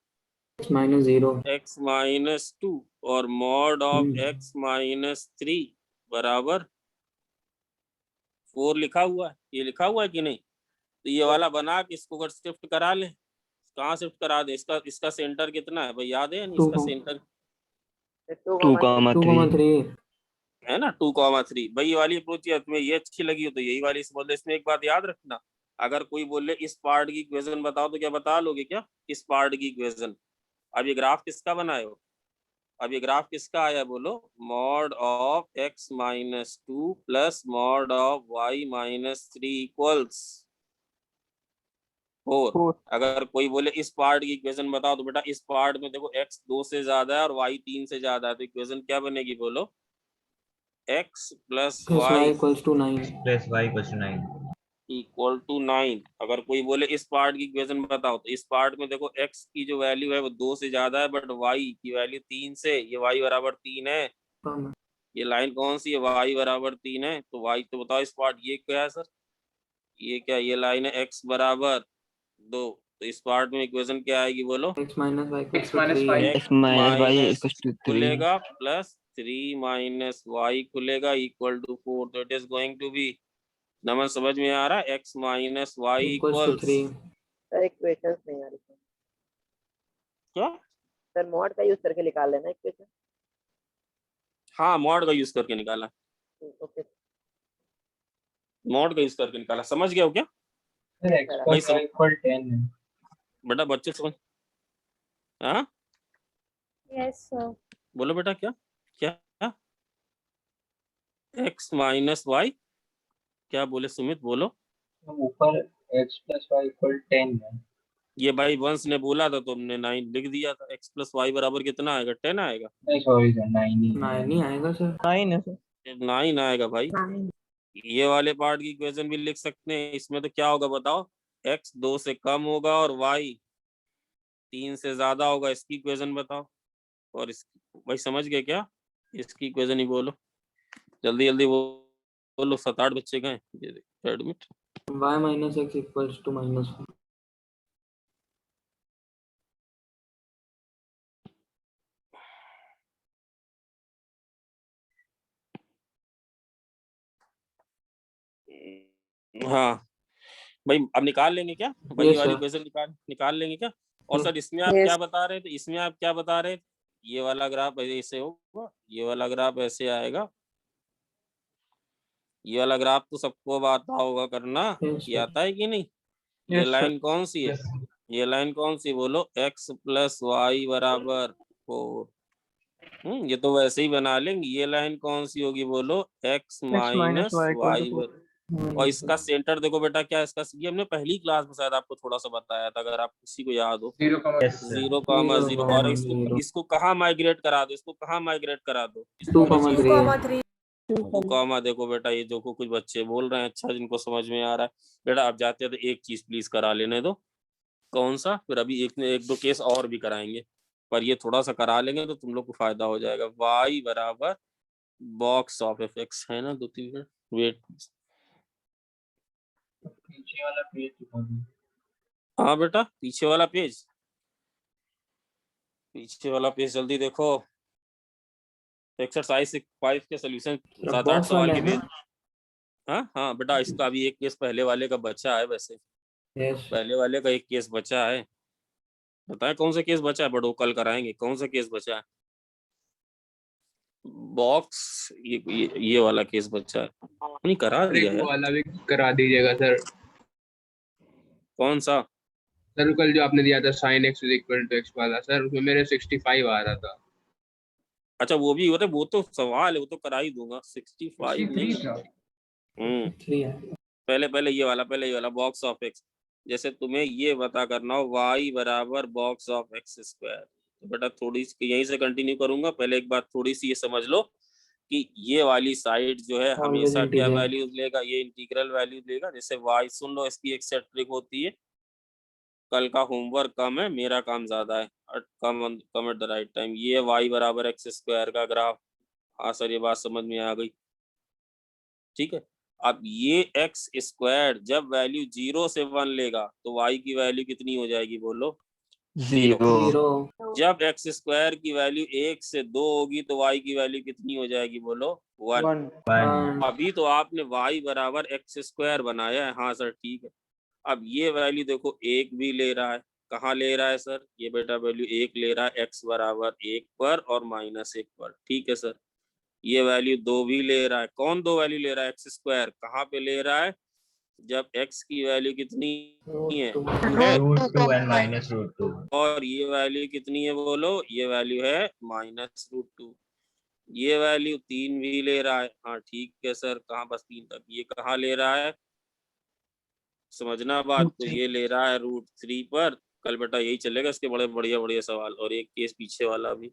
-0 x -2 और मॉड ऑफ x -3 बराबर 4 लिखा हुआ है। ये लिखा हुआ है कि नहीं? तो ये वाला बना के इसको अगर शिफ्ट करा ले, कहाँ शिफ्ट करा दे? इसका सेंटर कितना है भाई, याद है या नहीं? इसका सेंटर 2,3 है ना, 2,3। भाई ये वाली अप्रोच है, तुम्हें ये अच्छी लगी हो तो यही वाली समझ लो। इसमें एक बात याद रखना, अगर कोई बोले इस पार्ट की इक्वेशन बताओ, तो क्या बता लोगे क्या? इस पार्ट की इक्वेशन। अब ये ग्राफ किसका बनाए हो? अब ये ग्राफ किसका आया बोलो? Mod of x -2 plus mod of y -3 equals 4। अगर कोई बोले इस पार्ट की इक्वेशन बताओ, तो बेटा इस पार्ट में देखो x 2 से ज्यादा है और y 3 से ज्यादा है, तो इक्वेशन क्या बनेगी बोलो? x plus y = 9 Plus y equals to 9. Equal to 9। अगर कोई बोले इस पार्ट की इक्वेशन बताओ, तो इस पार्ट में देखो x की जो वैल्यू है वो 2 से ज्यादा है, बट y की वैल्यू 3 से, ये y बराबर 3 है। ये लाइन कौन सी है? y बराबर 3 है। तो y तो बताओ इस पार्ट ये क्या है सर? ये क्या? ये लाइन है x बराबर 2। तो इस पार्ट में इक्वेशन क्या आएगी बोलो? x - y = x minus 3 y x minus y equals to 3 खुलेगा प्लस 3 - y खुलेगा इक्वल टू 4। तो it is going to be, Naman समझ में आ रहा है? x - y equals sir equations नहीं आ रही क्या? सर मॉड का यूज करके निकाल लेना इक्वेशन। हाँ मॉड का यूज करके निकाला, ओके मॉड का यूज करके निकाला। समझ गया हो क्या? Sir, x भाई plus y equal 10 है बेटा बच्चे समझ, हाँ Yes, sir. बोलो बेटा क्या क्या? x - y क्या बोले सुमित? बोलो। ऊपर x plus y equal 10 है ये भाई वंश ने बोला था, तुमने 9 लिख दिया था। x प्लस वाई बराबर कितना आएगा? 10 आएगा? नहीं सॉरी सर 9 ही आएगा सर 9 है सर 9 आएगा भाई। ये वाले पार्ट की इक्वेशन भी लिख सकते हैं। इसमें तो क्या होगा बताओ? x 2 से कम होगा और y 3 से ज्यादा होगा। इसकी इक्वेशन बताओ। और इसकी, भाई समझ गए क्या? इसकी इक्वेशन ही बोलो जल्दी जल्दी बोलो। 7-8 बच्चे गए admit. y minus x equals to -1 हाँ भाई अब निकाल लेंगे क्या? भाई Yes, वाली sir. इक्वेशन निकाल लेंगे क्या? और Yes. सर इसमें आप Yes. क्या बता रहे थे? इसमें आप क्या बता रहे थे? ये वाला ग्राफ ऐसे होगा, ये वाला ग्राफ ऐसे आएगा। ये वाला ग्राफ तो सबको आता होगा करना। Yes, ये sir. आता है कि नहीं? ये Yes, sir. लाइन कौन सी है? ये लाइन कौन सी बोलो, x प्लस वाई बराबर 4। ये तो वैसे ही बना लेंगे। ये लाइन कौन सी होगी बोलो, x माइनस वाई। और इसका सेंटर देखो बेटा क्या है इसका, ये हमने पहली क्लास में शायद आपको थोड़ा सा बताया था, अगर आप किसी को याद हो। 0,0 और इसको कहाँ माइग्रेट करा दो, इसको कहाँ माइग्रेट करा दो, 2,3 2, देखो बेटा ये जो कुछ बच्चे बोल रहे हैं, अच्छा जिनको समझ में आ रहा है बेटा, आप जाते हैं तो एक चीज प्लीज करा लेने दो। कौन सा, फिर अभी एक दो केस और भी कराएंगे, पर ये थोड़ा सा करा लेंगे तो तुम लोग को फायदा हो जाएगा। y बराबर बॉक्स ऑफ एफ एक्स है ना, 2-3 मिनट वेट। पीछे वाला पेज दिखा दो। हाँ बेटा पीछे वाला पेज, पीछे वाला पेज जल्दी देखो। एक्सरसाइज 5 के सोल्यूशन 7-8 सवाल के पेज। हाँ बेटा, इसका अभी एक केस पहले वाले का बचा है, वैसे पहले वाले का एक केस बचा है। बताए कौन सा केस बचा है, बड़ो कल कराएंगे। कौन सा केस बचा है, बॉक्स, ये वाला केस बचा है, नहीं करा दिया है। वाला भी करा दीजिएगा सर। कौन सा सर कल जो आपने दिया था sin x = x वाला, सर उसमें मेरे 65 आ रहा था। अच्छा वो भी, अरे वो तो सवाल है, वो तो करा ही दूंगा। 65 नहीं, पहले ये वाला बॉक्स ऑफ एक्स। जैसे तुम्हें ये बता करना हो y बराबर बॉक्स ऑफ एक्स स्क्वायर, तो बेटा थोड़ी सी यहीं से कंटिन्यू करूंगा। पहले एक बात थोड़ी सी ये समझ लो कि ये वाली साइड जो है हमेशा क्या वैल्यूज लेगा, ये इंटीग्रल वैल्यू लेगा। जैसे y, सुन लो इसकी एक सेट ट्रिक होती है। कल का होमवर्क कम है, मेरा काम ज्यादा है, कम एट द राइट टाइम। ये y बराबर एक्स स्क्वायर का ग्राफ। हाँ सर ये बात समझ में आ गई, ठीक है। अब ये एक्स स्क्वायर जब वैल्यू 0 से 1 लेगा तो y की वैल्यू कितनी हो जाएगी बोलो, 0। जब एक्स स्क्वायर की वैल्यू 1 से 2 होगी तो y की वैल्यू कितनी हो जाएगी बोलो, 1। अभी तो आपने y बराबर एक्स स्क्वायर बनाया है, हाँ सर ठीक है। अब ये वैल्यू देखो 1 भी ले रहा है, कहाँ ले रहा है सर, ये बेटा वैल्यू 1 ले रहा है x बराबर 1 पर और -1 पर, ठीक है सर। ये वैल्यू 2 भी ले रहा है, कौन 2 वैल्यू ले रहा है, एक्स स्क्वायर कहाँ पे ले रहा है, जब x की वैल्यू कितनी है, √2 and -√2। और ये वैल्यू कितनी है बोलो, ये वैल्यू है -√2। ये वैल्यू 3 भी ले रहा है, हाँ ठीक है सर, कहाँ बस 3 तक, ये कहाँ ले रहा है, समझना बात, तो ये ले रहा है √3 पर। कल बेटा यही चलेगा, इसके बड़े बढ़िया सवाल। और एक केस पीछे वाला भी,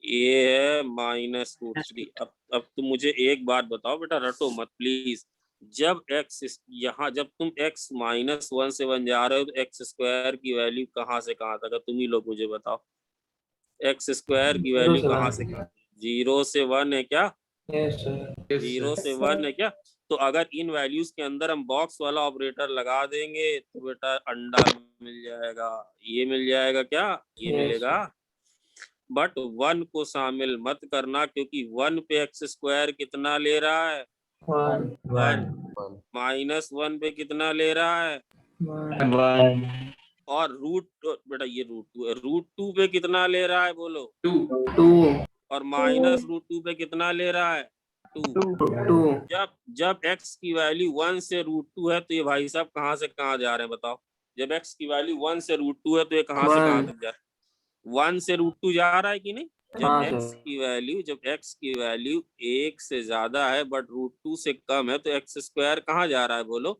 ये है -√3। अब तुम मुझे एक बात बताओ बेटा, रटो मत प्लीज। जब x यहाँ, जब तुम x -1 से 1 जा रहे हो तो एक्स स्क्वायर की वैल्यू कहाँ से कहाँ तक है, तुम ही लोग मुझे बताओ। एक्स स्क्वायर की वैल्यू कहाँ से, 0 से 1 है क्या, 0 से 1 है क्या। तो अगर इन वैल्यूज के अंदर हम बॉक्स वाला ऑपरेटर लगा देंगे तो बेटा अंडा मिल जाएगा, ये मिल जाएगा क्या, ये मिलेगा। बट 1 को शामिल मत करना, क्योंकि 1 पे एक्स स्क्वायर कितना ले रहा है, 1। -1 पे कितना ले रहा है, 1। और बेटा ये √2 है, √2 पे कितना ले रहा है बोलो, 2। और -√2 पे कितना ले रहा है, 2। जब x की वैल्यू 1 से √2 है तो ये भाई साहब कहाँ से कहाँ जा रहे हैं बताओ। जब x की वैल्यू 1 से √2 है तो ये कहाँ से कहाँ तक जा रहा है, 1 से √2 जा रहा है कि नहीं। जब x की वैल्यू 1 से ज्यादा है बट √2 से कम है तो एक्स स्क्वायर कहाँ जा रहा है बोलो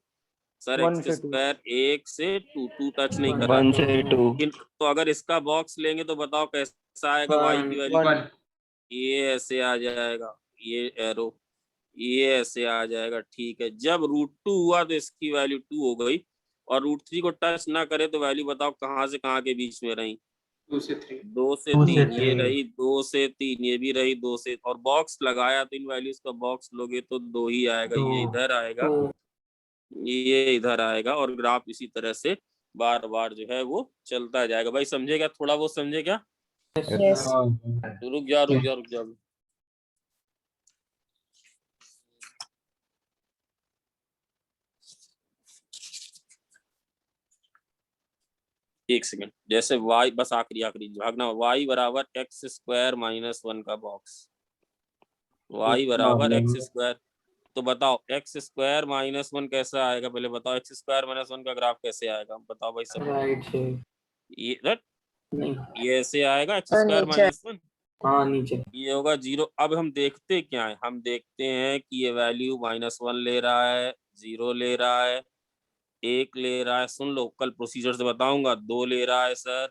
सर, एक्स स्क्वायर 1 से 2 टच नहीं कर रहा, 1 से 2। तो अगर इसका बॉक्स लेंगे तो बताओ कैसा आएगा, y की वैल्यू ये ऐसे आ जाएगा, ये एरो ये ऐसे आ जाएगा, ठीक है। जब √2 हुआ तो इसकी वैल्यू 2 हो गई, और √3 को टच ना करे तो वैल्यू बताओ कहाँ से कहाँ के बीच में रही, 2 से 3, 2 से 3 ये रही, 2 से 3 ये भी रही, 2 से, और बॉक्स लगाया तो इन वैल्यूज का बॉक्स लोगे तो 2 ही आएगा, ये इधर आएगा, ये इधर आएगा, और ग्राफ इसी तरह से बार बार जो है वो चलता जाएगा। भाई समझेगा, थोड़ा बहुत समझे क्या, तो रुक जा। एक सेकंड, जैसे y, बस आखिरी भागना, y बराबर x² -1 का बॉक्स, y बराबर x²। तो बताओ एक्स स्क्वायर माइनस 1 कैसा आएगा, पहले बताओ एक्स स्क्वायर माइनस 1 का ग्राफ कैसे आएगा, बताओ भाई सब। राइट से ये रट, नहीं, ये ऐसे आएगा एक्स स्क्वायर माइनस 1, हाँ नीचे। ये होगा 0। अब हम देखते क्या है, हम देखते हैं कि ये वैल्यू -1 ले रहा है, 0 ले रहा है, 1 ले रहा है, सुन लो कल प्रोसीजर से बताऊंगा, 2 ले रहा है सर,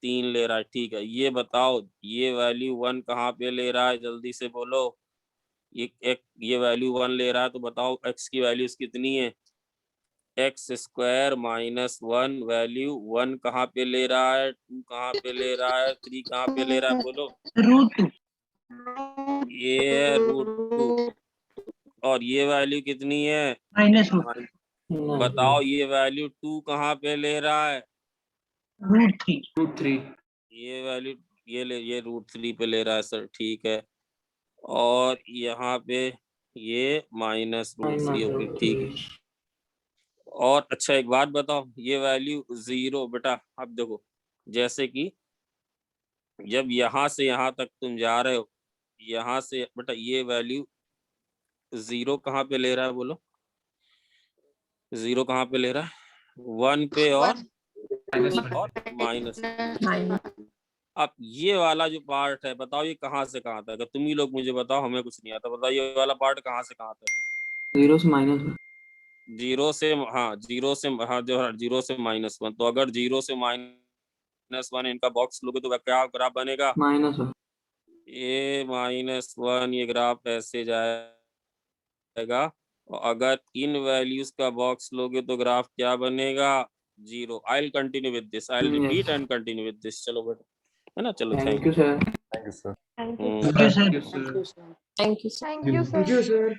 3 ले रहा है, ठीक है। ये बताओ ये वैल्यू 1 कहाँ पे ले रहा है, जल्दी से बोलो। ये वैल्यू 1 ले रहा है, तो बताओ एक्स की वैल्यूज कितनी है, एक्स स्क्वायर माइनस 1 वैल्यू 1 कहाँ पे ले रहा है, 2 कहाँ पे ले रहा है, 3 कहाँ पे ले रहा है, बोलो। √2 ये है √2, और ये वैल्यू कितनी है, -√3 बताओ ये वैल्यू 2 कहाँ पे ले रहा है, √3 √3 ये वैल्यू ये √3 पे ले रहा है सर, ठीक है। और यहाँ पे ये -√3 होगी, ठीक है। और अच्छा एक बात बताओ, ये वैल्यू 0 बेटा, अब देखो जैसे कि जब यहाँ से यहाँ तक तुम जा रहे हो, यहाँ से बेटा ये वैल्यू 0 कहाँ पे ले रहा है, बोलो 0 कहाँ पे ले रहा है, 1 पे और माइनस। अब ये वाला जो पार्ट है बताओ ये कहाँ से कहाँ तक है, तुम ही लोग मुझे बताओ, हमें कुछ नहीं आता, बताओ ये वाला पार्ट कहाँ से कहाँ तक है। 0 से -1। 0 से हाँ 0 से हाँ जो 0 से -1, तो अगर 0 से -1 इनका बॉक्स लोगे तो क्या ग्राफ बनेगा, -1। ये -1, ये ग्राफ ऐसे जाएगा। और अगर इन वैल्यूज का बॉक्स लोगे तो ग्राफ क्या बनेगा, 0। I will continue with this, I will repeat and continue with this, चलो बेटा, है ना, चलो thank you sir. Thank you sir thank you sir Thank you, sir. Thank you sir